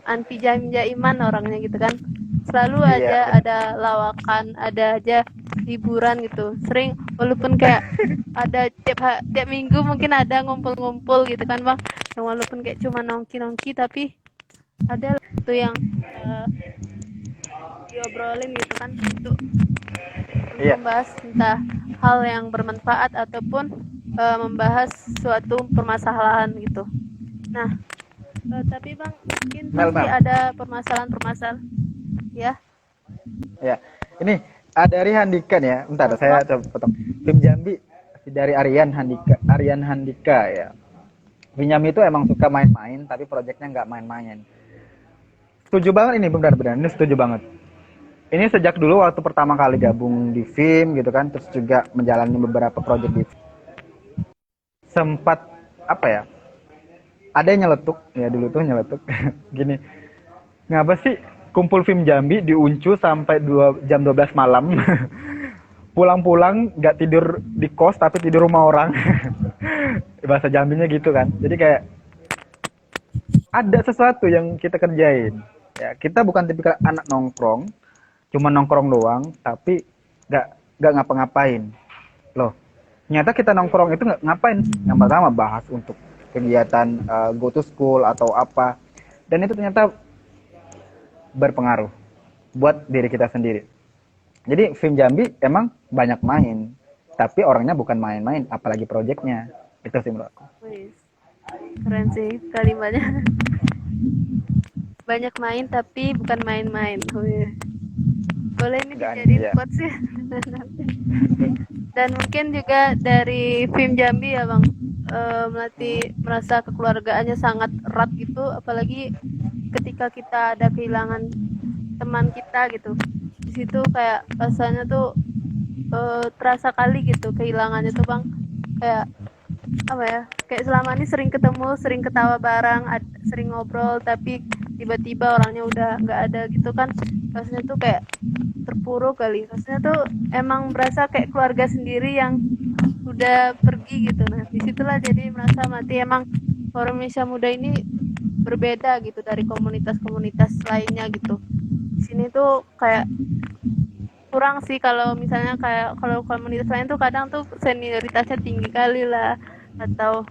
anti jaiman orangnya gitu kan, selalu Iya aja benar. ada lawakan, ada aja hiburan gitu, sering walaupun kayak ada tiap minggu mungkin ada ngumpul-ngumpul gitu kan bang, yang walaupun kayak cuma nongki-nongki tapi ada tuh yang eh, diobrolin gitu kan untuk Iya, membahas entah hal yang bermanfaat ataupun membahas suatu permasalahan gitu. Nah, tapi bang mungkin Mel, pasti Mel. ada permasalahan-permasalahan ya. Ya, ini dari Handika nih ya. Bentar, saya Apa? coba potong. Tim Jambi dari Aryan Handika ya. Vinyami itu emang suka main-main, tapi proyeknya nggak main-main. Setuju banget ini, benar-benar. Ini setuju banget. Ini sejak dulu waktu pertama kali gabung di film gitu kan, terus juga menjalani beberapa proyek di sempat apa ya? Ada yang nyeletuk, ya dulu tuh nyeletuk. Gini, ngapa sih kumpul film Jambi di Uncu sampai jam 12 malam? Pulang-pulang nggak tidur di kos tapi tidur rumah orang. Bahasa Jambinya gitu kan. Jadi kayak ada sesuatu yang kita kerjain. Ya, kita bukan tipikal anak nongkrong, cuma nongkrong doang, tapi nggak nggak ngapa-ngapain. Loh, ternyata kita nongkrong itu nggak ngapain. Yang pertama bahas untuk kegiatan go to school atau apa, dan itu ternyata berpengaruh buat diri kita sendiri. Jadi film Jambi emang banyak main, tapi orangnya bukan main-main, apalagi proyeknya. Itu sih menurut aku. Wih, keren sih kalimatnya. Banyak main tapi bukan main-main. Wih. Boleh ini Nggak, dijadiin ya. quotes ya. Dan mungkin juga dari film Jambi ya bang, melatih merasa kekeluargaannya sangat erat gitu, apalagi ketika kita ada kehilangan teman kita gitu. Di situ kayak rasanya tuh terasa kali gitu kehilangannya tuh bang, kayak apa ya, kayak selama ini sering ketemu, sering ketawa bareng, sering ngobrol, tapi tiba-tiba orangnya udah nggak ada gitu kan, rasanya tuh kayak terpuruk kali, rasanya tuh emang berasa kayak keluarga sendiri yang udah pergi gitu. Nah disitulah jadi merasa mati emang Forum Indonesia Muda ini berbeda gitu dari komunitas-komunitas lainnya gitu. Di sini tuh kayak kurang sih, kalau misalnya kayak kalau komunitas lain tuh kadang tuh senioritasnya tinggi kali lah, atau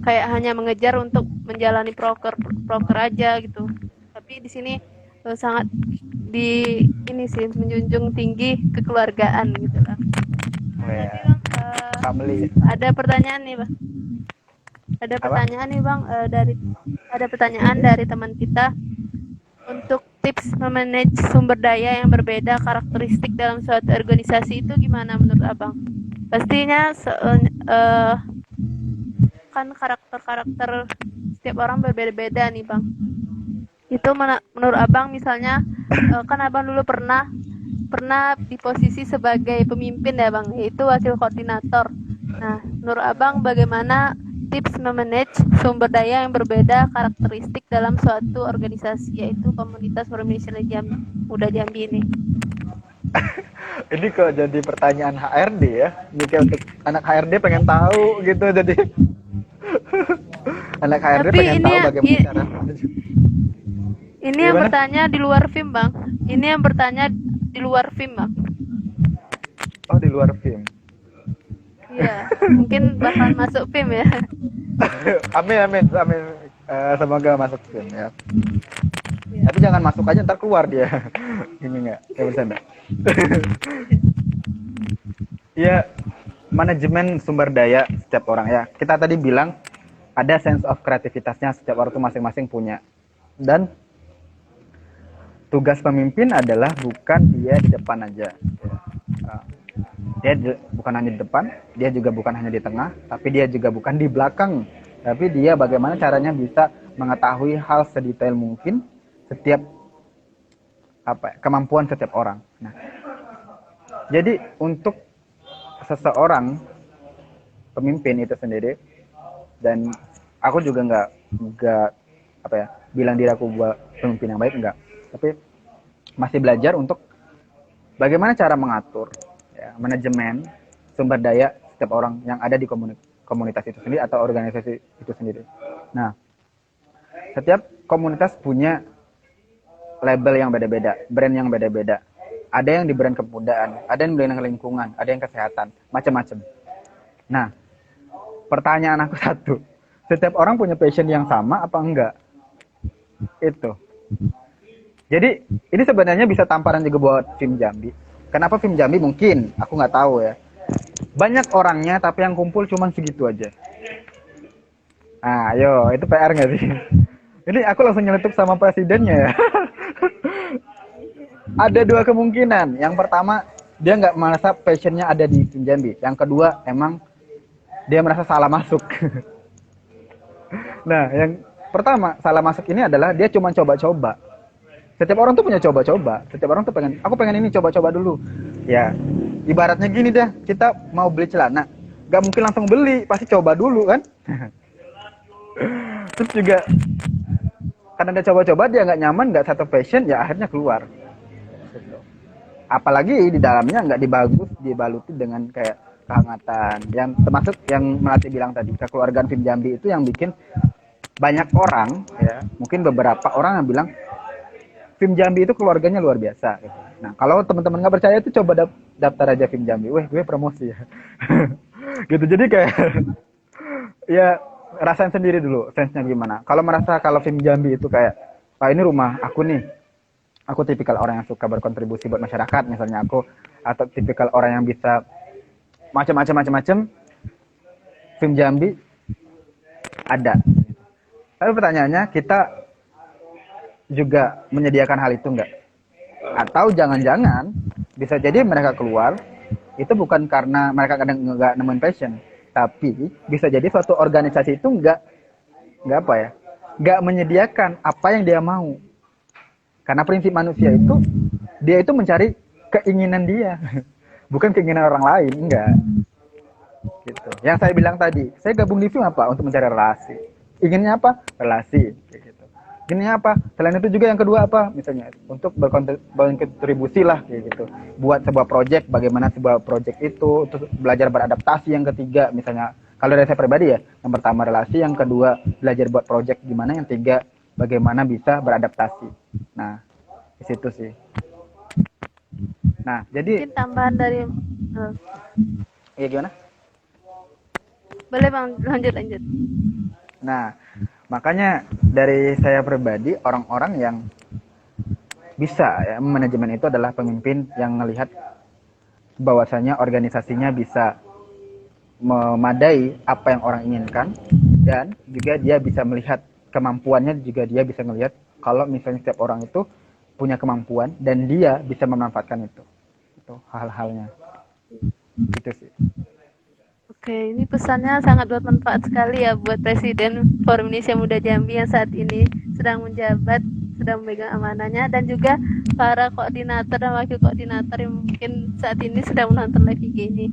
kayak hanya mengejar untuk menjalani proker proker aja gitu. Tapi di sini sangat di ini sih menjunjung tinggi kekeluargaan gitu lah. Oh, Tapi ya. bang Family. ada pertanyaan nih bang, ada Apa? pertanyaan nih bang, ada pertanyaan dari teman kita. Untuk tips memanage sumber daya yang berbeda karakteristik dalam suatu organisasi itu gimana menurut abang? Pastinya kan karakter-karakter setiap orang berbeda-beda nih bang. Itu menurut abang misalnya, kan abang dulu pernah pernah di posisi sebagai pemimpin ya bang, yaitu wakil koordinator. Nah menurut abang bagaimana tips memanage sumber daya yang berbeda karakteristik dalam suatu organisasi, yaitu komunitas Forum Indonesia Muda Jambi ini? Ini kok jadi pertanyaan HRD ya? Jadi kayak untuk anak HRD pengen tahu gitu, jadi anak HRD Tapi pengen ini tahu ya, bagaimana cara. ini yang Gimana? bertanya di luar film bang. Ini yang bertanya di luar film bang. Oh, di luar film. Iya, mungkin bakal masuk film ya. Amin, amin, amin. Semoga masuk film ya. Iya. Tapi jangan masuk aja ntar keluar dia. Ini nggak, kayak bercanda. Ya, manajemen sumber daya setiap orang ya. Kita tadi bilang ada sense of kreativitasnya, setiap orang itu masing-masing punya. Dan tugas pemimpin adalah bukan dia di depan aja. Dia bukan hanya di depan, dia juga bukan hanya di tengah, tapi dia juga bukan di belakang. Tapi dia bagaimana caranya bisa mengetahui hal sedetail mungkin setiap kemampuan setiap orang. Nah, jadi untuk seseorang pemimpin itu sendiri, dan aku juga nggak bilang diri aku buat pemimpin yang baik, enggak, tapi masih belajar untuk bagaimana cara mengatur ya, manajemen sumber daya setiap orang yang ada di komunitas itu sendiri atau organisasi itu sendiri. Nah, setiap komunitas punya label yang beda-beda, brand yang beda-beda. ada yang di brand kepemudaan, ada yang di brand lingkungan, ada yang kesehatan, macam-macam. Nah, pertanyaan aku satu, setiap orang punya passion yang sama apa enggak? Itu. Jadi ini sebenarnya bisa tamparan juga buat Film Jambi. Kenapa Film Jambi mungkin? Aku nggak tahu ya. Banyak orangnya tapi yang kumpul cuman segitu aja. Nah, ayo, itu PR nggak sih? Ini aku langsung nyeletuk sama presidennya ya. Ada dua kemungkinan. Yang pertama, dia nggak merasa passionnya ada di Film Jambi. Yang kedua, emang dia merasa salah masuk. Nah, yang pertama, salah masuk ini adalah dia cuma coba-coba. Setiap orang tuh punya coba-coba. Setiap orang tuh pengen, aku pengen ini coba-coba dulu. Ya, ibaratnya gini dah, kita mau beli celana. Gak mungkin langsung beli, pasti coba dulu kan. Terus juga, karena dia coba-coba, dia nggak nyaman, nggak satu passion, ya akhirnya keluar. Apalagi di dalamnya nggak dibaluti dengan kayak kehangatan. Yang termasuk yang Melati bilang tadi, kekeluargaan Film Jambi itu yang bikin banyak orang, ya mungkin beberapa orang yang bilang, Film Jambi itu keluarganya luar biasa. Gitu. Nah, kalau teman-teman nggak percaya itu coba daftar aja Film Jambi. Weh, gue promosi ya. Gitu. Jadi kayak ya rasain sendiri dulu sense-nya gimana. Kalau merasa kalau Film Jambi itu kayak, Pak ini rumah aku nih. Aku tipikal orang yang suka berkontribusi buat masyarakat misalnya aku, atau tipikal orang yang bisa macam-macam. Film Jambi ada. Tapi pertanyaannya, kita juga menyediakan hal itu enggak? Atau jangan-jangan bisa jadi mereka keluar itu bukan karena mereka kadang nggak nemuin passion, tapi bisa jadi suatu organisasi itu nggak apa ya, nggak menyediakan apa yang dia mau. Karena prinsip manusia itu, dia itu mencari keinginan dia, bukan keinginan orang lain, enggak. Gitu. Yang saya bilang tadi, saya gabung di film apa? Untuk mencari relasi. Inginnya apa? Relasi. Gitu. Inginnya apa? Selain itu juga yang kedua apa? Misalnya untuk berkontribusi lah, kayak gitu. Buat sebuah project, bagaimana sebuah project itu, terus belajar beradaptasi yang ketiga, misalnya. Kalau dari saya pribadi ya, yang pertama relasi, yang kedua belajar buat project gimana, yang tiga bagaimana bisa beradaptasi. Nah, di situ sih. Nah, jadi Mungkin tambahan dari ya gimana? boleh Bang, lanjut. Nah, makanya dari saya pribadi, orang-orang yang bisa ya, manajemen itu adalah pemimpin yang melihat bahwasanya organisasinya bisa memadai apa yang orang inginkan, dan juga dia bisa melihat kemampuannya, juga dia bisa melihat kalau misalnya setiap orang itu punya kemampuan dan dia bisa memanfaatkan itu hal-halnya itu sih. Oke, ini pesannya sangat bermanfaat sekali ya buat Presiden Forum Indonesia Muda Jambi yang saat ini sedang menjabat, sedang memegang amanahnya, dan juga para koordinator dan wakil koordinator yang mungkin saat ini sedang menonton live IG ini.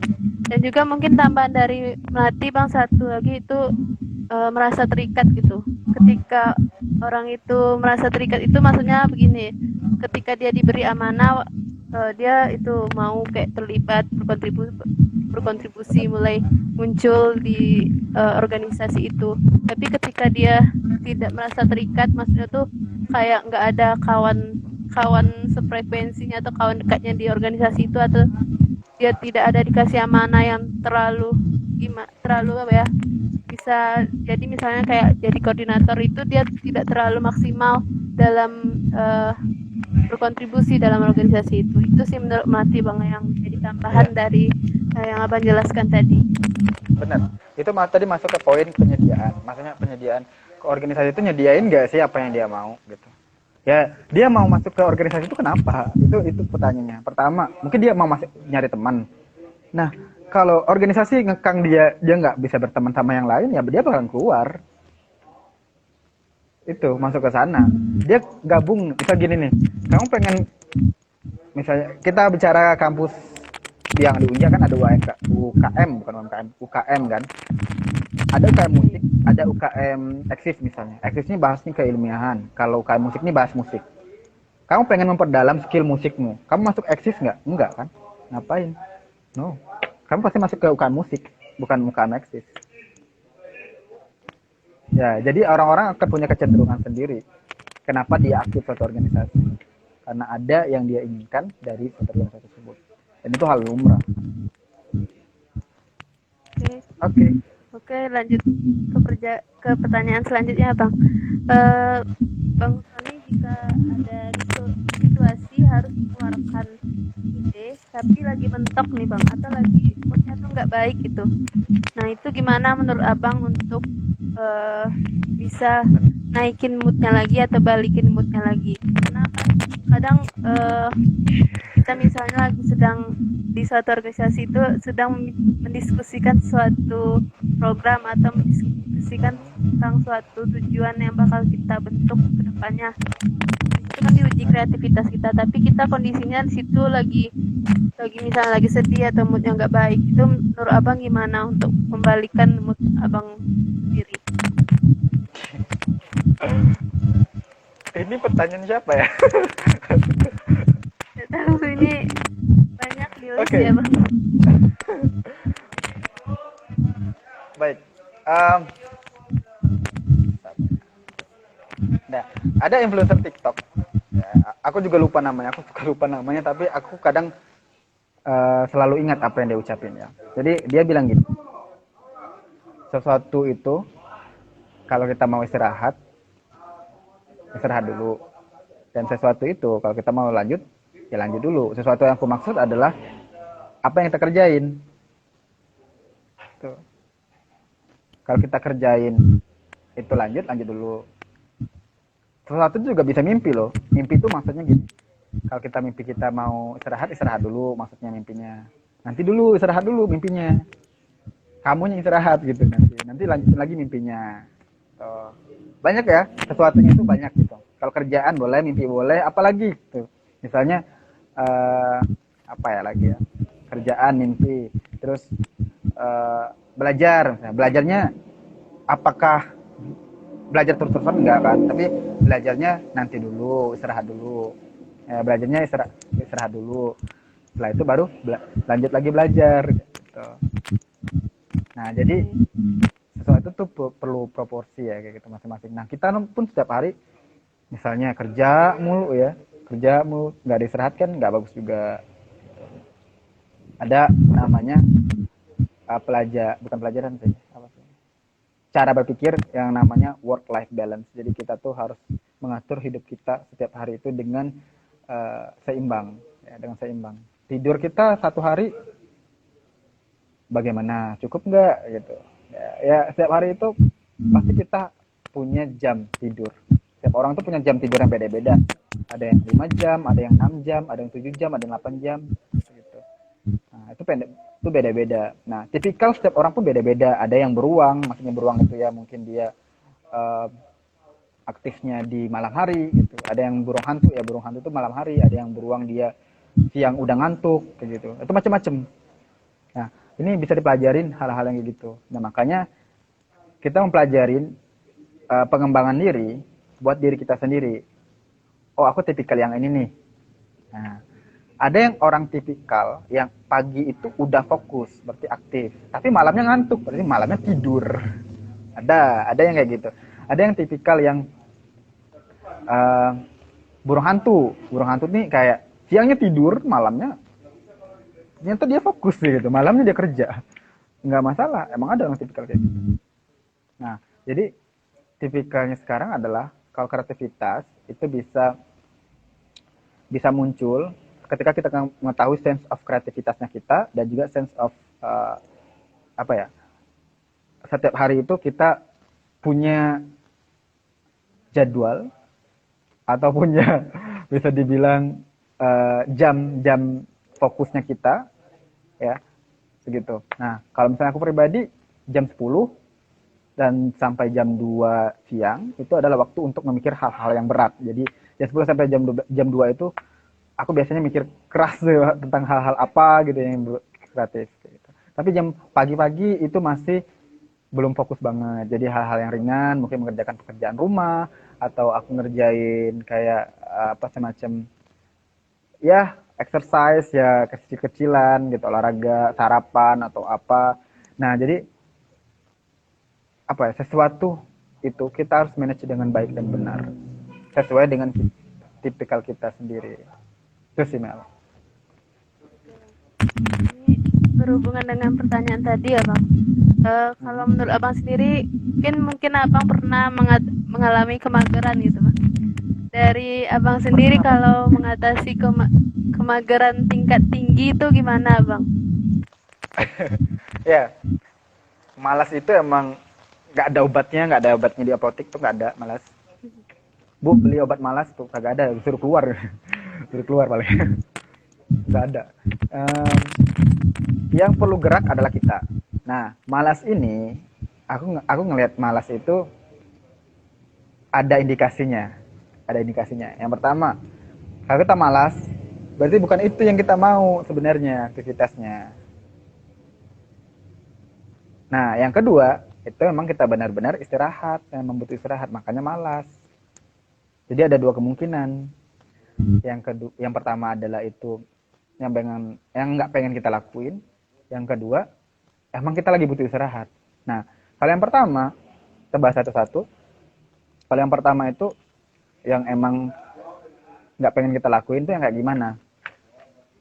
Dan juga mungkin tambahan dari Melati Bang, satu lagi itu merasa terikat gitu. Ketika orang itu merasa terikat itu maksudnya begini, ketika dia diberi amanah, dia itu mau kayak terlibat, berkontribusi mulai muncul di organisasi itu. Tapi ketika dia tidak merasa terikat, maksudnya tuh kayak nggak ada kawan sefrekuensinya atau kawan dekatnya di organisasi itu, atau dia tidak ada dikasih amanah yang terlalu apa ya, bisa jadi misalnya kayak jadi koordinator itu dia tidak terlalu maksimal dalam berkontribusi dalam organisasi itu sih menurut Melati Bang yang jadi tambahan dari yang Abang jelaskan tadi. Benar, itu tadi masuk ke poin penyediaan. Maksudnya penyediaan ke organisasi itu nyediain nggak sih apa yang dia mau gitu. Ya, dia mau masuk ke organisasi itu kenapa? Itu pertanyaannya. Pertama, mungkin dia mau masuk nyari teman. Nah, kalau organisasi ngekang dia nggak bisa berteman sama yang lain, ya dia bakalan keluar. Itu masuk ke sana. Dia gabung, bisa gini nih. Kamu pengen, misalnya kita bicara kampus yang di Unja kan ada UKM, bukan UMKM, UKM kan. Ada UKM musik, ada UKM eksis misalnya. Eksis ini bahasnya keilmiahan. Kalau UKM musik ini bahas musik. Kamu pengen memperdalam skill musikmu. Kamu masuk eksis nggak? Enggak kan? Ngapain? No. Kamu pasti masuk ke UKM musik, bukan UKM eksis. Ya, jadi orang-orang akan punya kecenderungan sendiri. Kenapa dia aktif suatu organisasi? karena ada yang dia inginkan dari suatu organisasi tersebut, dan itu hal lumrah. Oke. Oke. Oke, lanjut ke pertanyaan selanjutnya, Bang. Bang Sony, jika ada situasi harus mengeluarkan ide, tapi lagi mentok nih, Bang, atau lagi moodnya tuh nggak baik gitu. Nah, itu gimana menurut Abang untuk bisa naikin moodnya lagi atau balikin moodnya lagi? Karena kan kadang kita misalnya lagi sedang di suatu organisasi itu sedang mendiskusikan suatu program atau mendiskusikan tentang suatu tujuan yang bakal kita bentuk ke depannya. Itu kan diuji kreativitas kita, tapi kita kondisinya di situ lagi misalnya lagi sedih atau moodnya nggak baik. Itu menurut Abang gimana untuk membalikan mood Abang sendiri? Ini pertanyaan siapa ya? Nggak tahu, ini banyak di list Oke. ya, Bang. Baik. Nah, ada influencer TikTok. Ya, aku juga lupa namanya. Aku suka lupa namanya, tapi aku kadang selalu ingat apa yang dia ucapin ya. Jadi dia bilang gini, sesuatu itu kalau kita mau istirahat dulu. Dan sesuatu itu kalau kita mau lanjut, ya lanjut dulu. Sesuatu yang aku maksud adalah apa yang kita kerjain. Tuh. Kalau kita kerjain itu lanjut dulu. Sesuatu itu juga bisa mimpi loh. Mimpi itu maksudnya gini. Kalau kita mimpi kita mau istirahat dulu maksudnya mimpinya. Nanti dulu istirahat dulu mimpinya. Kamunya istirahat gitu nanti lanjutin lagi mimpinya. Tuh. Banyak ya, sesuatunya itu banyak gitu. Kalau kerjaan boleh, mimpi boleh, apalagi gitu. Misalnya apa ya lagi ya? Kerjaan, mimpi, terus belajar. Nah, belajarnya apakah belajar terus-terusan enggak kan? Tapi belajarnya nanti dulu, istirahat dulu. Belajarnya istirahat dulu. Setelah itu baru lanjut lagi belajar gitu. Nah, jadi sesuatu tuh perlu proporsi ya kayak gitu masing-masing. Nah, kita pun setiap hari misalnya kerja mulu nggak ada istirahat kan nggak bagus juga. Ada namanya bukan pelajaran sih, cara berpikir yang namanya work life balance. Jadi kita tuh harus mengatur hidup kita setiap hari itu dengan seimbang ya, dengan seimbang. Tidur kita satu hari bagaimana, cukup nggak gitu ya, setiap hari itu pasti kita punya jam tidur. Setiap orang tuh punya jam tidur yang beda-beda. Ada yang 5 jam, ada yang 6 jam, ada yang 7 jam, ada yang 8 jam gitu. Nah, itu beda-beda. Nah, tipikal setiap orang pun beda-beda. Ada yang beruang, maksudnya beruang itu ya mungkin dia aktifnya di malam hari gitu. Ada yang beruang hantu itu malam hari. Ada yang beruang dia siang udah ngantuk kayak gitu. Itu macam-macam. Nah, ini bisa dipelajarin hal-hal yang kayak gitu. Nah, makanya kita mempelajarin pengembangan diri buat diri kita sendiri. Oh, aku tipikal yang ini nih. Nah, ada yang orang tipikal yang pagi itu udah fokus, berarti aktif. Tapi malamnya ngantuk, berarti malamnya tidur. Ada yang kayak gitu. Ada yang tipikal yang burung hantu. Burung hantu nih kayak siangnya tidur, malamnya ternyata dia fokus gitu. Malamnya dia kerja. Nggak masalah, emang ada orang tipikal kayak gitu. Nah, jadi tipikalnya sekarang adalah kalau kreativitas itu bisa muncul ketika kita mengetahui sense of kreativitasnya kita dan juga sense of apa ya, setiap hari itu kita punya jadwal atau punya bisa dibilang jam-jam fokusnya kita ya segitu. Nah, kalau misalnya aku pribadi jam 10 dan sampai jam 2 siang itu adalah waktu untuk memikir hal-hal yang berat. Jadi jam 10 sampai jam 2 itu aku biasanya mikir keras tentang hal-hal apa gitu yang kreatif gitu. Tapi jam pagi-pagi itu masih belum fokus banget. Jadi hal-hal yang ringan, mungkin mengerjakan pekerjaan rumah atau aku ngerjain kayak apa semacam ya exercise ya kecil-kecilan gitu, olahraga, sarapan atau apa. Nah, jadi apa ya, sesuatu itu kita harus manage dengan baik dan benar sesuai dengan kita. tipikal kita sendiri. Itu sih Mel. Ini berhubungan dengan pertanyaan tadi ya Bang. Kalau menurut Abang sendiri, mungkin Abang pernah mengalami kemageran gitu Bang. Dari Abang sendiri kalau mengatasi kemageran tingkat tinggi itu gimana Bang? Ya, malas itu emang nggak ada obatnya di apotek tuh, nggak ada malas. Bu, beli obat malas tuh kagak ada, suruh keluar. Suruh keluar paling. Nggak ada. Em, yang perlu gerak adalah kita. Nah, malas ini aku ngelihat malas itu ada indikasinya. Ada indikasinya. Yang pertama, kalau kita malas, berarti bukan itu yang kita mau sebenarnya aktivitasnya. Nah, yang kedua, itu memang kita benar-benar istirahat, memang butuh istirahat, makanya malas. Jadi ada dua kemungkinan. Yang pertama adalah itu yang nggak pengen kita lakuin. Yang kedua, emang kita lagi butuh istirahat. Nah, kalau yang pertama, kita bahas satu-satu. Kalau yang pertama itu yang emang nggak pengen kita lakuin tuh yang kayak gimana?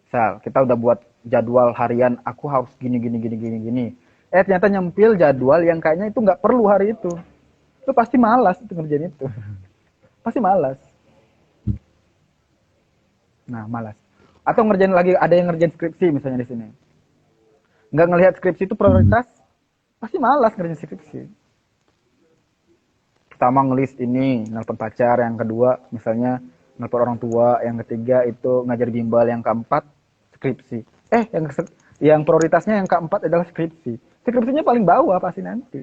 Misal, kita udah buat jadwal harian, aku harus gini gini gini gini gini. Ternyata nyempil jadwal yang kayaknya itu nggak perlu hari itu. Itu pasti malas itu ngerjain itu. Pasti malas. Nah, malas. Atau ngerjain lagi, ada yang ngerjain skripsi misalnya di sini. Nggak ngelihat skripsi itu prioritas, pasti malas ngerjain skripsi. Pertama ngelis ini, nelpon pacar, yang kedua misalnya nelpon orang tua, yang ketiga itu ngajar bimbel, yang keempat skripsi. Yang prioritasnya yang keempat adalah skripsi. Skripsinya paling bawah pasti nanti.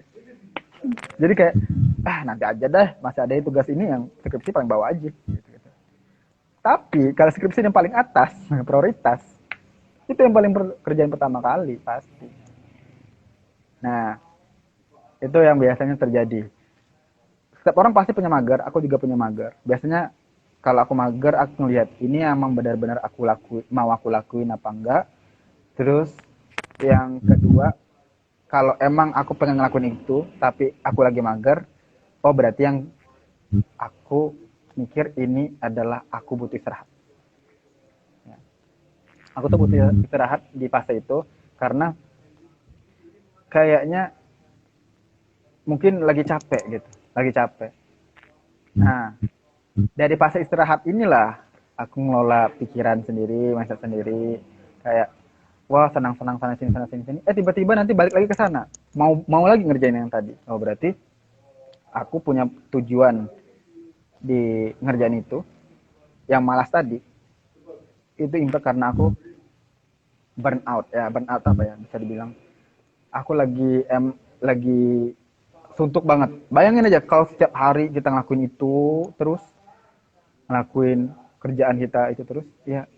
Jadi kayak, nanti aja deh, masih ada tugas ini yang skripsi paling bawah aja. Tapi kalau skripsi yang paling atas, prioritas, itu yang paling kerjaan pertama kali pasti. Nah, itu yang biasanya terjadi. Setiap orang pasti punya mager, aku juga punya mager. Biasanya kalau aku mager, aku ngelihat ini emang benar-benar mau aku lakuin apa enggak. Terus yang kedua, kalau emang aku pengen ngelakuin itu, tapi aku lagi mager, oh berarti yang aku mikir ini adalah aku butuh istirahat. Ya. Aku tuh butuh istirahat di fase itu karena kayaknya mungkin lagi capek gitu, lagi capek. Nah, dari fase istirahat inilah aku ngelola pikiran sendiri, mindset sendiri, kayak wah senang-senang sana sini. Tiba-tiba nanti balik lagi ke sana, mau lagi ngerjain yang tadi. Oh berarti aku punya tujuan di ngerjain itu, yang malas tadi itu impact karena aku burn out apa ya bisa dibilang aku lagi suntuk banget. Bayangin aja kalau setiap hari kita ngelakuin itu terus, ngelakuin kerjaan kita itu terus, ya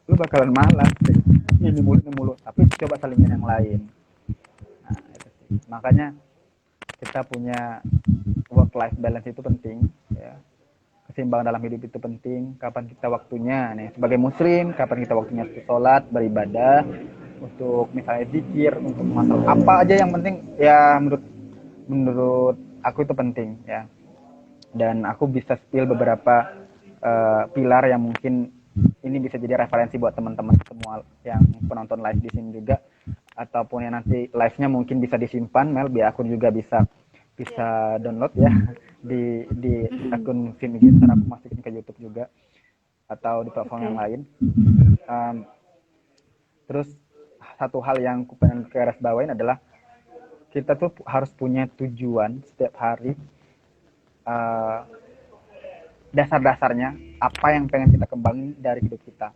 lu bakalan malas deh. Ini mulu tapi coba salingin yang lain. Nah, itu sih. Makanya kita punya work life balance itu penting ya. Keseimbangan dalam hidup itu penting. Kapan kita waktunya nih sebagai muslim, kapan kita waktunya untuk sholat, beribadah, untuk misalnya zikir, untuk masalah apa aja yang penting ya menurut aku itu penting ya. Dan aku bisa spill beberapa pilar yang mungkin ini bisa jadi referensi buat teman-teman semua yang penonton live di sini juga, ataupun yang nanti live-nya mungkin bisa disimpan Mel, biar aku juga bisa download ya di akun Vimigit, dan aku masukin ke YouTube juga atau di platform yang lain. Terus satu hal yang aku pengen garis bawain adalah kita tuh harus punya tujuan setiap hari, dasar-dasarnya apa yang pengen kita kembangin dari hidup kita.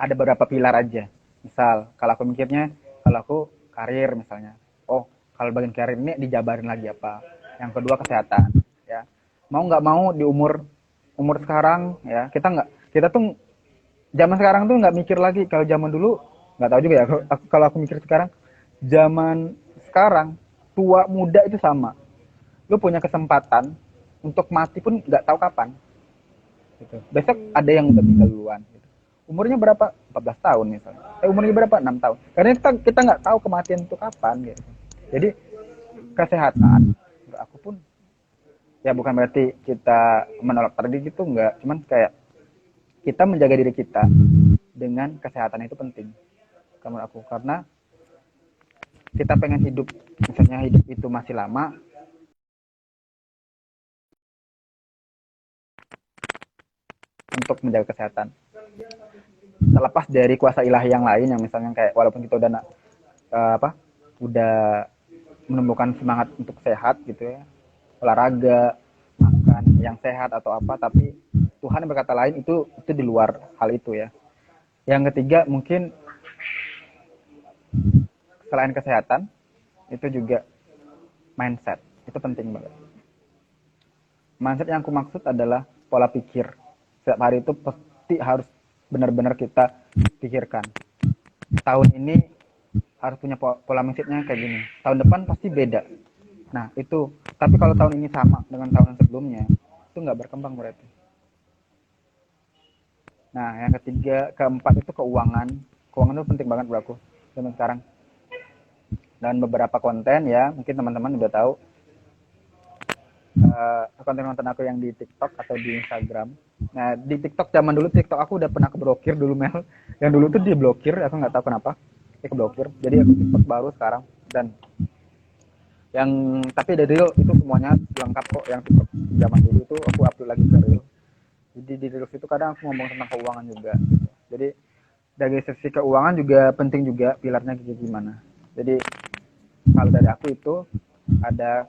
Ada beberapa pilar aja. Misal kalau aku mikirnya, kalau aku karir misalnya, oh kalau bagian karir ini dijabarin lagi apa. Yang kedua kesehatan ya, mau nggak mau di umur sekarang ya, kita tuh zaman sekarang tuh nggak mikir lagi. Kalau zaman dulu nggak tahu juga ya, kalau aku mikir sekarang, zaman sekarang tua muda itu sama, lu punya kesempatan untuk mati pun nggak tahu kapan gitu. Besok ada yang udah meninggal duluan gitu. Umurnya berapa? 14 tahun misalnya. Umurnya berapa? 6 tahun. Karena kita nggak tahu kematian itu kapan gitu. Jadi kesehatan menurut aku pun ya bukan berarti kita menolak takdir gitu, enggak, cuman kayak kita menjaga diri kita dengan kesehatan itu penting menurut aku, karena kita pengen hidup, misalnya hidup itu masih lama, untuk menjaga kesehatan terlepas dari kuasa ilahi yang lain, yang misalnya kayak walaupun kita udah udah menumbuhkan semangat untuk sehat gitu ya, olahraga, makan yang sehat atau apa, tapi Tuhan yang berkata lain, itu di luar hal itu ya. Yang ketiga mungkin selain kesehatan itu juga mindset, itu penting banget. Mindset yang aku maksud adalah pola pikir. Setiap hari itu pasti harus benar-benar kita pikirkan. Tahun ini harus punya pola mindsetnya kayak gini. Tahun depan pasti beda. Nah itu, tapi kalau tahun ini sama dengan tahun sebelumnya, itu nggak berkembang berarti. Nah yang ketiga, keempat itu keuangan. Keuangan itu penting banget buat aku zaman sekarang. Dan beberapa konten ya, mungkin teman-teman udah tahu, konten-konten aku yang di TikTok atau di Instagram. Nah di TikTok zaman dulu, TikTok aku udah pernah keblokir dulu, Mel. Yang dulu tuh diblokir, aku nggak tahu kenapa dia keblokir. Jadi aku TikTok baru sekarang, dan yang tapi dari Reel itu semuanya lengkap kok. Yang TikTok zaman dulu itu aku upload lagi ke Reel. Jadi di Reel itu kadang aku ngomong tentang keuangan juga gitu. Jadi dari sisi keuangan juga penting juga, pilarnya gimana. Jadi kalau dari aku itu ada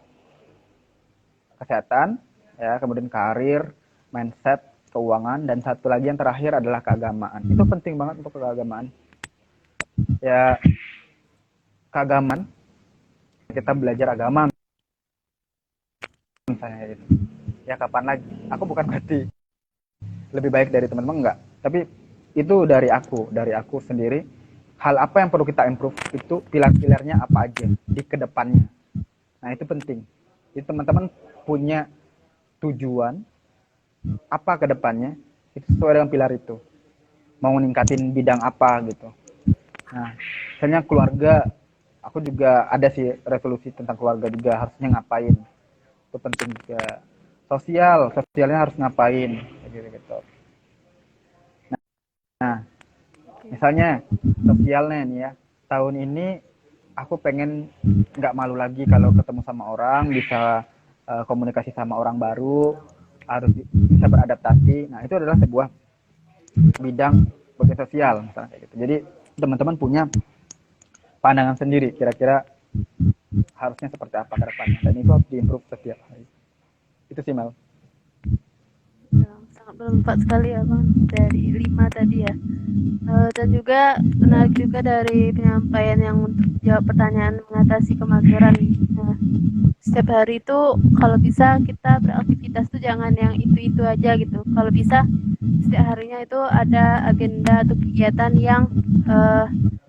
kesehatan ya, kemudian karir, mindset, keuangan, dan satu lagi yang terakhir adalah keagamaan. Itu penting banget untuk keagamaan. Ya, keagamaan, kita belajar agama misalnya gitu. Ya kapan lagi? Aku bukan berarti lebih baik dari teman-teman, enggak. Tapi itu dari aku sendiri. Hal apa yang perlu kita improve, itu pilar-pilarnya apa aja di kedepannya. Nah itu penting. Jadi teman-teman punya tujuan apa ke depannya, itu sesuai dengan pilar itu. Mau ningkatin bidang apa gitu. Nah, misalnya keluarga, aku juga ada sih resolusi tentang keluarga juga, harusnya ngapain. Itu penting juga. Sosialnya harus ngapain gitu. Nah, misalnya sosialnya nih ya, tahun ini aku pengen nggak malu lagi kalau ketemu sama orang, bisa komunikasi sama orang baru, harus bisa beradaptasi. Nah itu adalah sebuah bidang bagian sosial misalnya kayak gitu. Jadi teman-teman punya pandangan sendiri kira-kira harusnya seperti apa ke depannya, dan itu harus diimprove setiap hari. Itu sih Mel. Sangat bermanfaat sekali ya Bang, dari 5 tadi ya. Dan juga menarik juga dari penyampaian yang untuk jawab pertanyaan mengatasi kemageran. Nah, setiap hari itu kalau bisa kita beraktivitas tuh jangan yang itu aja gitu. Kalau bisa setiap harinya itu ada agenda atau kegiatan yang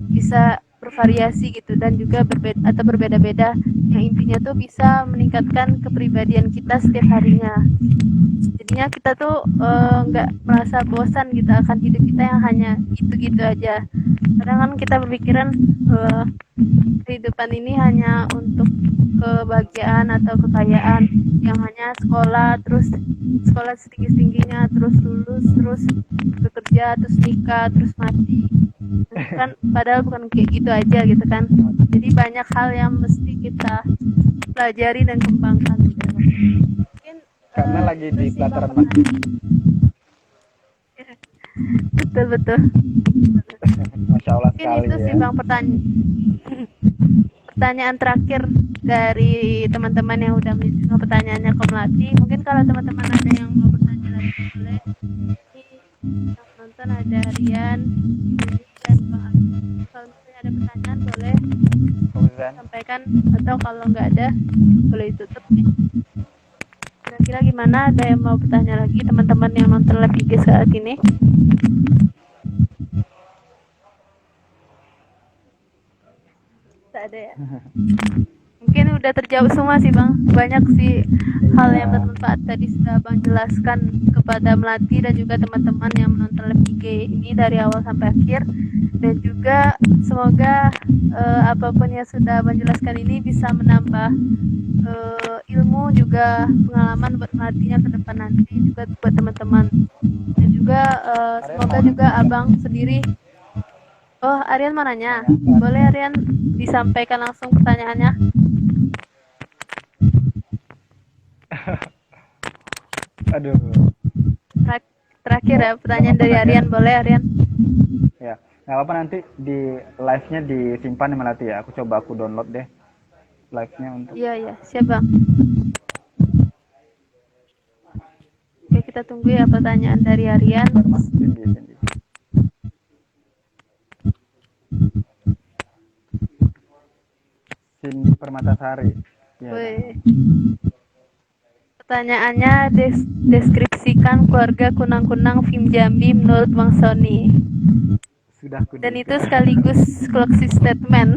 bisa bervariasi gitu, dan juga berbeda-beda, yang intinya tuh bisa meningkatkan kepribadian kita setiap harinya. Jadinya kita tuh nggak merasa bosan gitu akan hidup kita yang hanya gitu-gitu aja. Kadang kan kita berpikiran kehidupan ini hanya untuk kebahagiaan atau kekayaan, yang hanya sekolah setinggi-tingginya, terus lulus, terus bekerja, terus nikah, terus mati. Kan padahal bukan kayak gitu aja gitu kan. Jadi banyak hal yang mesti kita pelajari dan kembangkan gitu. Mungkin karena lagi di pelataran masjid. Betul. Masya Allah Mungkin sekali itu ya. sih Bang pertanyaan terakhir dari teman-teman yang udah menjawab pertanyaannya ke Melati. Mungkin kalau teman-teman ada yang mau bertanya lagi boleh. Ini yang nonton ada Rian, dan Bang. Kalau misalnya ada pertanyaan boleh sampaikan, atau kalau nggak ada boleh ditutup nih. Kira-kira gimana, ada yang mau bertanya lagi teman-teman yang nonton live IG saat ini? Tak ada ya? Mungkin udah terjawab semua sih Bang. Banyak sih hal yang bermanfaat tadi sudah Bang jelaskan kepada Melati dan juga teman-teman yang menonton live IG ini dari awal sampai akhir. Dan juga semoga apapun yang sudah Bang jelaskan ini bisa menambah ilmu juga pengalaman buat melatihnya ke depan nanti juga buat teman-teman. Dan juga Aryan semoga mau juga nanya nggak? abang sendiri. Oh, Aryan mau nanya? Nanya apa? Boleh Aryan disampaikan langsung pertanyaannya? Aduh, Terakhir ya nggak pertanyaan apa-apa dari kan ya? Aryan, boleh Aryan? Ya, nggak apa-apa nanti di live-nya disimpan ya Melati ya. Aku coba aku download deh live-nya untuk. Iya iya, siap bang. Oke, kita tunggu ya pertanyaan dari Aryan. Bentar, Mas. Cindy, Cindy. Cindy Permatasari. Iya kan? Wih. Pertanyaannya, deskripsikan keluarga kunang-kunang Film Jambi menurut Bang Sony. Sudah aku Dan itu duga. sekaligus closing statement.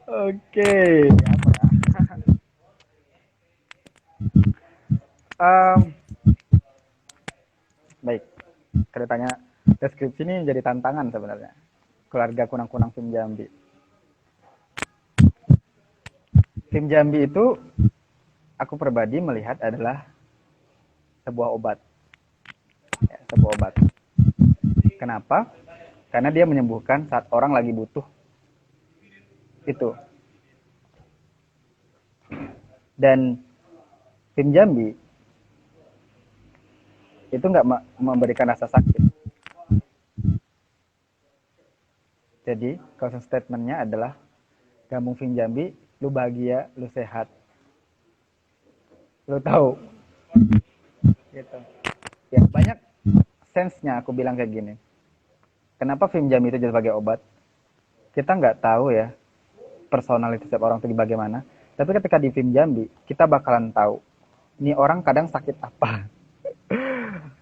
Oke, apa ya? Em, baik, kedepannya deskripsi ini jadi tantangan sebenarnya. Keluarga kunang-kunang Film Jambi. Film Jambi itu aku pribadi melihat adalah sebuah obat. Ya, sebuah obat. Kenapa? Karena dia menyembuhkan saat orang lagi butuh itu. Dan Film Jambi itu nggak memberikan rasa sakit. Jadi, closing statement-nya adalah gabung Film Jambi, lu bahagia, lu sehat. Lu tahu. Gitu. Ya, banyak sense-nya aku bilang kayak gini. Kenapa Film Jambi itu jadi sebagai obat? Kita nggak tahu ya personalitas setiap orang itu bagaimana. Tapi ketika di Film Jambi, kita bakalan tahu. Ini orang kadang sakit apa.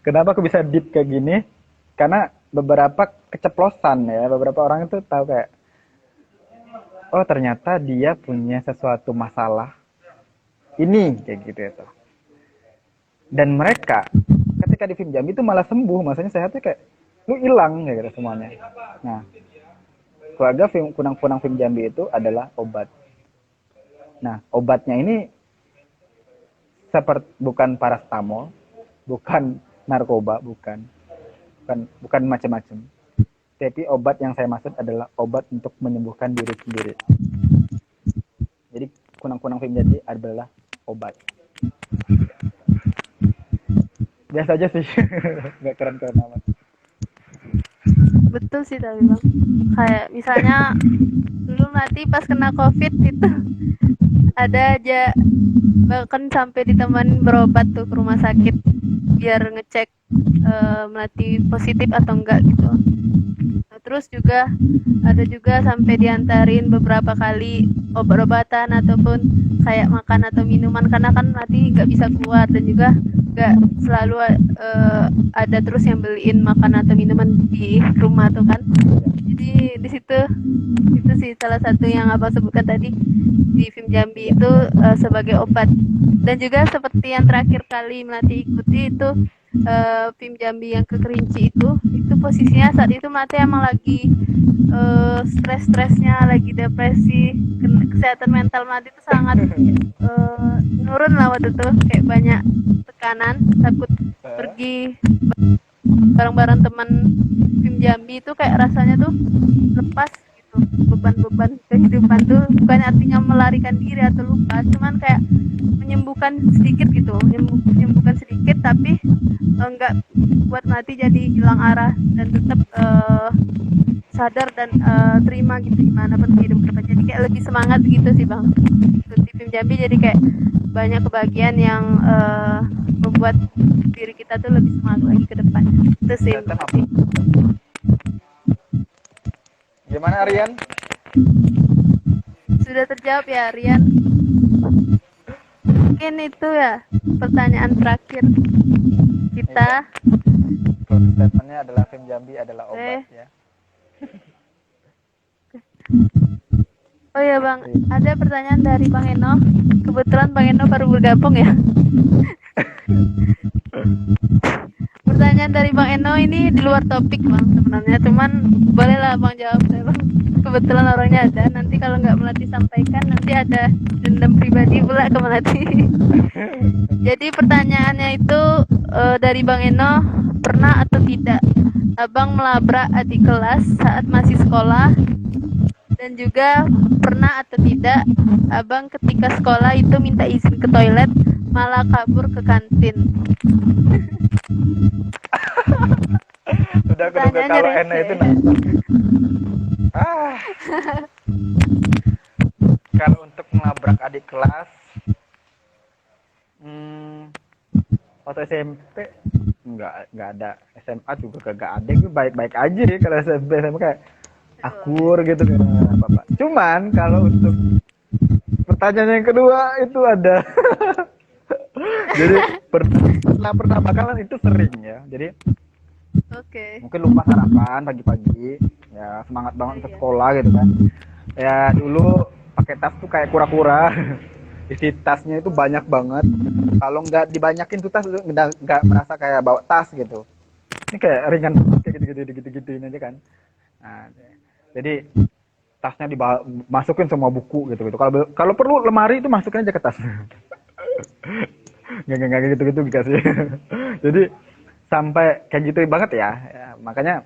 Kenapa aku bisa deep kayak gini? Karena beberapa keceplosan ya, beberapa orang itu tahu kayak, oh ternyata dia punya sesuatu masalah ini kayak gitu ya toh. Dan mereka ketika di Film Jambi itu malah sembuh, maksudnya sehatnya kayak lu hilang kayak gitu semuanya. Nah, keluarga kunang-kunang Film Jambi itu adalah obat. Nah, obatnya ini seperti bukan parastamol, bukan narkoba, bukan macam-macam. Tapi obat yang saya maksud adalah obat untuk menyembuhkan diri sendiri. Jadi kunang-kunang Film Jambi adalah obat. Biasa aja sih, nggak keren-keren amat. Betul sih tadi bang. Kayak misalnya dulu nanti pas kena COVID itu ada aja bahkan sampai ditemenin berobat tuh ke rumah sakit biar ngecek Melati positif atau enggak gitu. Nah, terus juga ada juga sampai diantarin beberapa kali obat-obatan ataupun kayak makan atau minuman karena kan Melati nggak bisa keluar dan juga nggak selalu ada terus yang beliin makan atau minuman di rumah tuh kan. Jadi di situ itu sih salah satu yang abang sebutkan tadi di Film Jambi itu sebagai obat. Dan juga seperti yang terakhir kali Melati ikuti itu Film Jambi yang ke Kerinci itu posisinya saat itu Melati emang lagi stres-stresnya, lagi depresi, kesehatan mental Melati itu sangat menurun lah waktu itu, kayak banyak tekanan, takut pergi bareng-bareng teman Film Jambi itu kayak rasanya tuh lepas gitu, beban-beban kehidupan tuh bukan artinya melarikan diri atau lupa, cuman kayak menyembuhkan sedikit gitu, menyembuhkan sedikit tapi enggak buat mati jadi hilang arah dan tetap sadar dan terima gitu gimana pun hidup ke depan. Jadi kayak lebih semangat gitu sih bang di Film Jambi, jadi kayak banyak kebahagiaan yang membuat diri kita tuh lebih semangat lagi ke depan. Itu sih. Gimana Aryan? Sudah terjawab ya Rian? Mungkin itu ya pertanyaan terakhir kita. Closing statementnya adalah Film Jambi adalah obat ya. Oh ya bang, ada pertanyaan dari Bang Eno. Kebetulan Bang Eno baru bergabung ya. Pertanyaan dari Bang Eno ini di luar topik Bang sebenarnya, cuman bolehlah Bang jawab saya Bang. Kebetulan orangnya ada. Nanti kalau nggak Melati sampaikan, nanti ada dendam pribadi pula ke Melati. Jadi pertanyaannya itu dari Bang Eno, pernah atau tidak Abang melabrak adik kelas saat masih sekolah? Dan juga pernah atau tidak Abang ketika sekolah itu minta izin ke toilet malah kabur ke kantin? Udah keduga Pertanyaannya kalau Ena receh. itu nonton. Ah, kalau untuk melabrak adik kelas, hmm, waktu SMP nggak ada, SMA juga kagak ada, gue baik-baik aja ya kalau SMP SMA kayak akur gitu kan apa-apa. Cuman kalau untuk pertanyaan yang kedua itu ada. Jadi pernah bakalan itu sering ya. Jadi Oke. mungkin lupa sarapan pagi-pagi, ya semangat banget untuk Iya. sekolah gitu kan. Ya dulu pakai tas tuh kayak kura-kura. Isi tasnya itu banyak banget. Kalau nggak dibanyakin tuh tas nggak merasa kayak bawa tas gitu. Ini kayak ringan kayak gitu ini aja kan. Nah, jadi tasnya masukin semua buku gitu. Kalau kalau perlu lemari itu masukin aja ke tas. Nggak gitu dikasih. Jadi sampai kayak gitu banget ya. Ya, makanya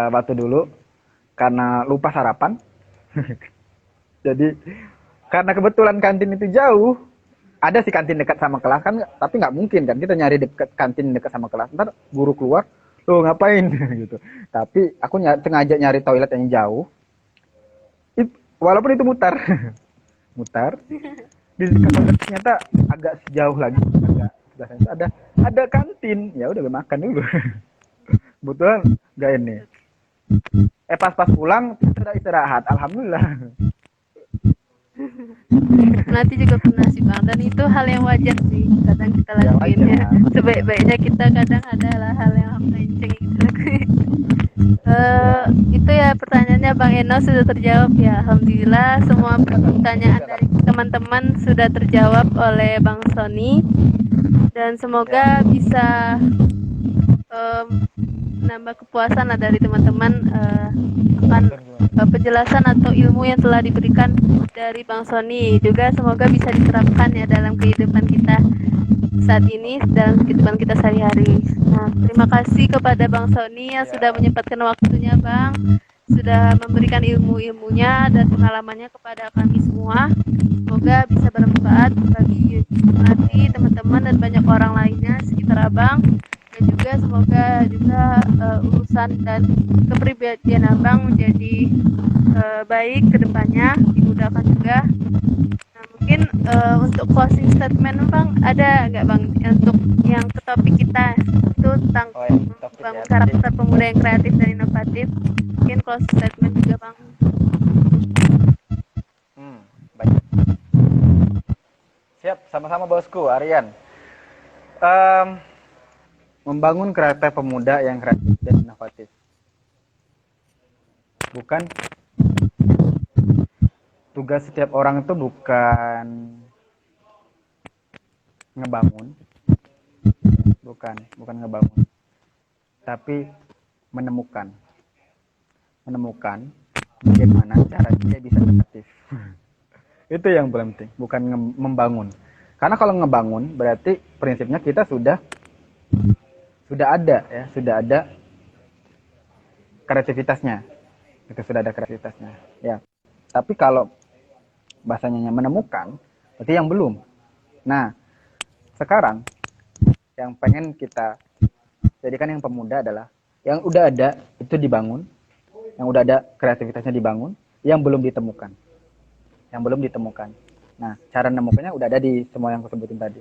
waktu dulu karena lupa sarapan. Jadi karena kebetulan kantin itu jauh, ada sih kantin dekat sama kelas kan, tapi nggak mungkin kan kita nyari dekat kantin dekat sama kelas. Ntar guru keluar, lo ngapain gitu. Tapi aku sengaja nyari toilet yang jauh. Walaupun itu mutar, mutar. Di dekat toilet ternyata agak sejauh lagi, agak sebelah sana ada kantin. Ya udah gue makan dulu. Kebetulan nggak ini. Pas pulang sudah istirahat, alhamdulillah. Nanti juga pernah sih Bang, dan itu hal yang wajar sih kadang kita Ya, lakuin ya. wajar. Sebaik-baiknya kita kadang adalah hal yang melenceng yang kita lakuin. Itu ya pertanyaannya Bang Eno sudah terjawab ya. Alhamdulillah semua pertanyaan dari teman-teman sudah terjawab oleh Bang Sony, dan semoga bisa menambah kepuasan lah dari teman-teman akan penjelasan atau ilmu yang telah diberikan dari Bang Sony. Juga semoga bisa diterapkan ya dalam kehidupan kita saat ini, dalam kehidupan kita sehari-hari. Nah, terima kasih kepada Bang Sony yang sudah menyempatkan waktunya Bang, sudah memberikan ilmu-ilmunya dan pengalamannya kepada kami semua. Semoga bisa bermanfaat bagi Melati, teman-teman, dan banyak orang lainnya sekitar Abang. Dan juga semoga juga urusan dan kepribadian Abang menjadi baik ke depannya, dimudahkan juga. Nah, mungkin untuk closing statement Bang, ada nggak Bang untuk yang ke topik kita itu tentang membangun karakter pemuda yang kreatif dan inovatif? Mungkin closing statement juga Bang. Baik. Siap, sama-sama bosku, Aryan. Membangun karakter pemuda yang kreatif dan inovatif. Bukan tugas setiap orang itu bukan ngebangun, bukan ngebangun, tapi menemukan bagaimana cara dia bisa kreatif. Itu yang paling penting, bukan membangun. Karena kalau ngebangun berarti prinsipnya kita sudah ada kreativitasnya. Itu sudah ada kreativitasnya. Ya. Tapi kalau bahasanya menemukan, berarti yang belum. Nah, sekarang yang pengen kita jadikan yang pemuda adalah yang udah ada itu dibangun, yang udah ada kreativitasnya dibangun, yang belum ditemukan. Nah, cara menemukannya udah ada di semua yang aku sebutin tadi.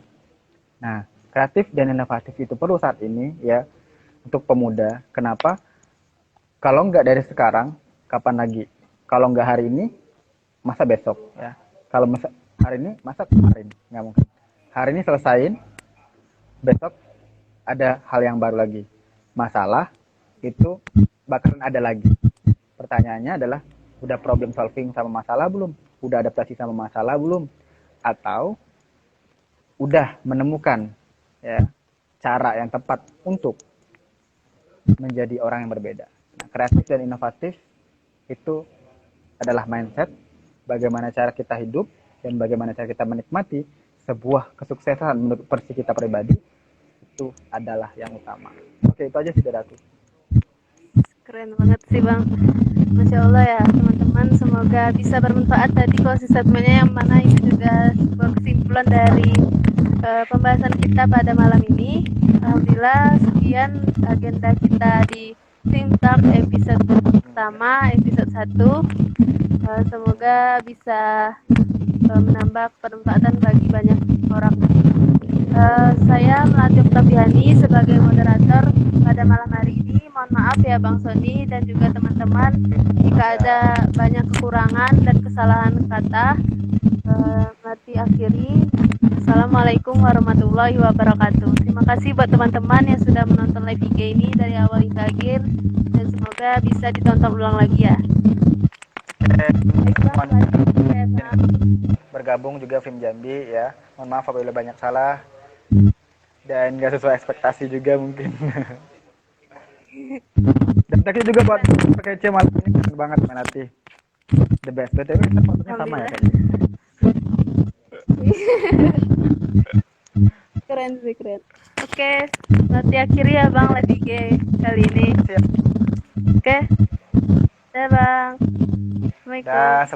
Nah, kreatif dan inovatif itu perlu saat ini ya untuk pemuda. Kenapa? Kalau nggak dari sekarang, kapan lagi? Kalau nggak hari ini, masa besok ya. Kalau hari ini, masa kemarin? Nggak mungkin. Hari ini selesain, besok ada hal yang baru lagi. Masalah itu bakalan ada lagi. Pertanyaannya adalah, udah problem solving sama masalah belum? Udah adaptasi sama masalah belum? Atau udah menemukan ya cara yang tepat untuk menjadi orang yang berbeda. Nah, kreatif dan inovatif itu adalah mindset, bagaimana cara kita hidup dan bagaimana cara kita menikmati sebuah kesuksesan menurut versi kita pribadi, itu adalah yang utama. Oke, itu aja sih dari aku. Keren banget sih Bang. Masya Allah ya teman-teman, semoga bisa bermanfaat tadi konsep statementnya, yang mana itu juga sebuah kesimpulan dari pembahasan kita pada malam ini. Alhamdulillah sekian agenda kita di Think Talk episode pertama, episode 1. Semoga bisa menambah bermanfaatan bagi banyak orang. Saya Melati Oktaviani sebagai moderator pada malam hari ini. Mohon maaf ya Bang Sony dan juga teman-teman jika ada banyak kekurangan dan kesalahan kata. Melati akhiri. Assalamualaikum warahmatullahi wabarakatuh. Terima kasih buat teman-teman yang sudah menonton live IG ini dari awal hingga akhir, dan semoga bisa ditonton ulang lagi ya. Bergabung juga Film Jambi ya. Mohon maaf apabila banyak salah dan nggak sesuai ekspektasi juga mungkin. Dan thank you juga buat kece malam ini, keren banget Melati. The best. BTW kita fotonya sama ya kayaknya. Keren sih, keren. Oke, nanti akhiri ya Bang live IG kali ini. Siap. Oke. Dadah Bang. Assalamualaikum. Dah,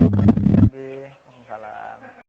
Waalaikumsalam.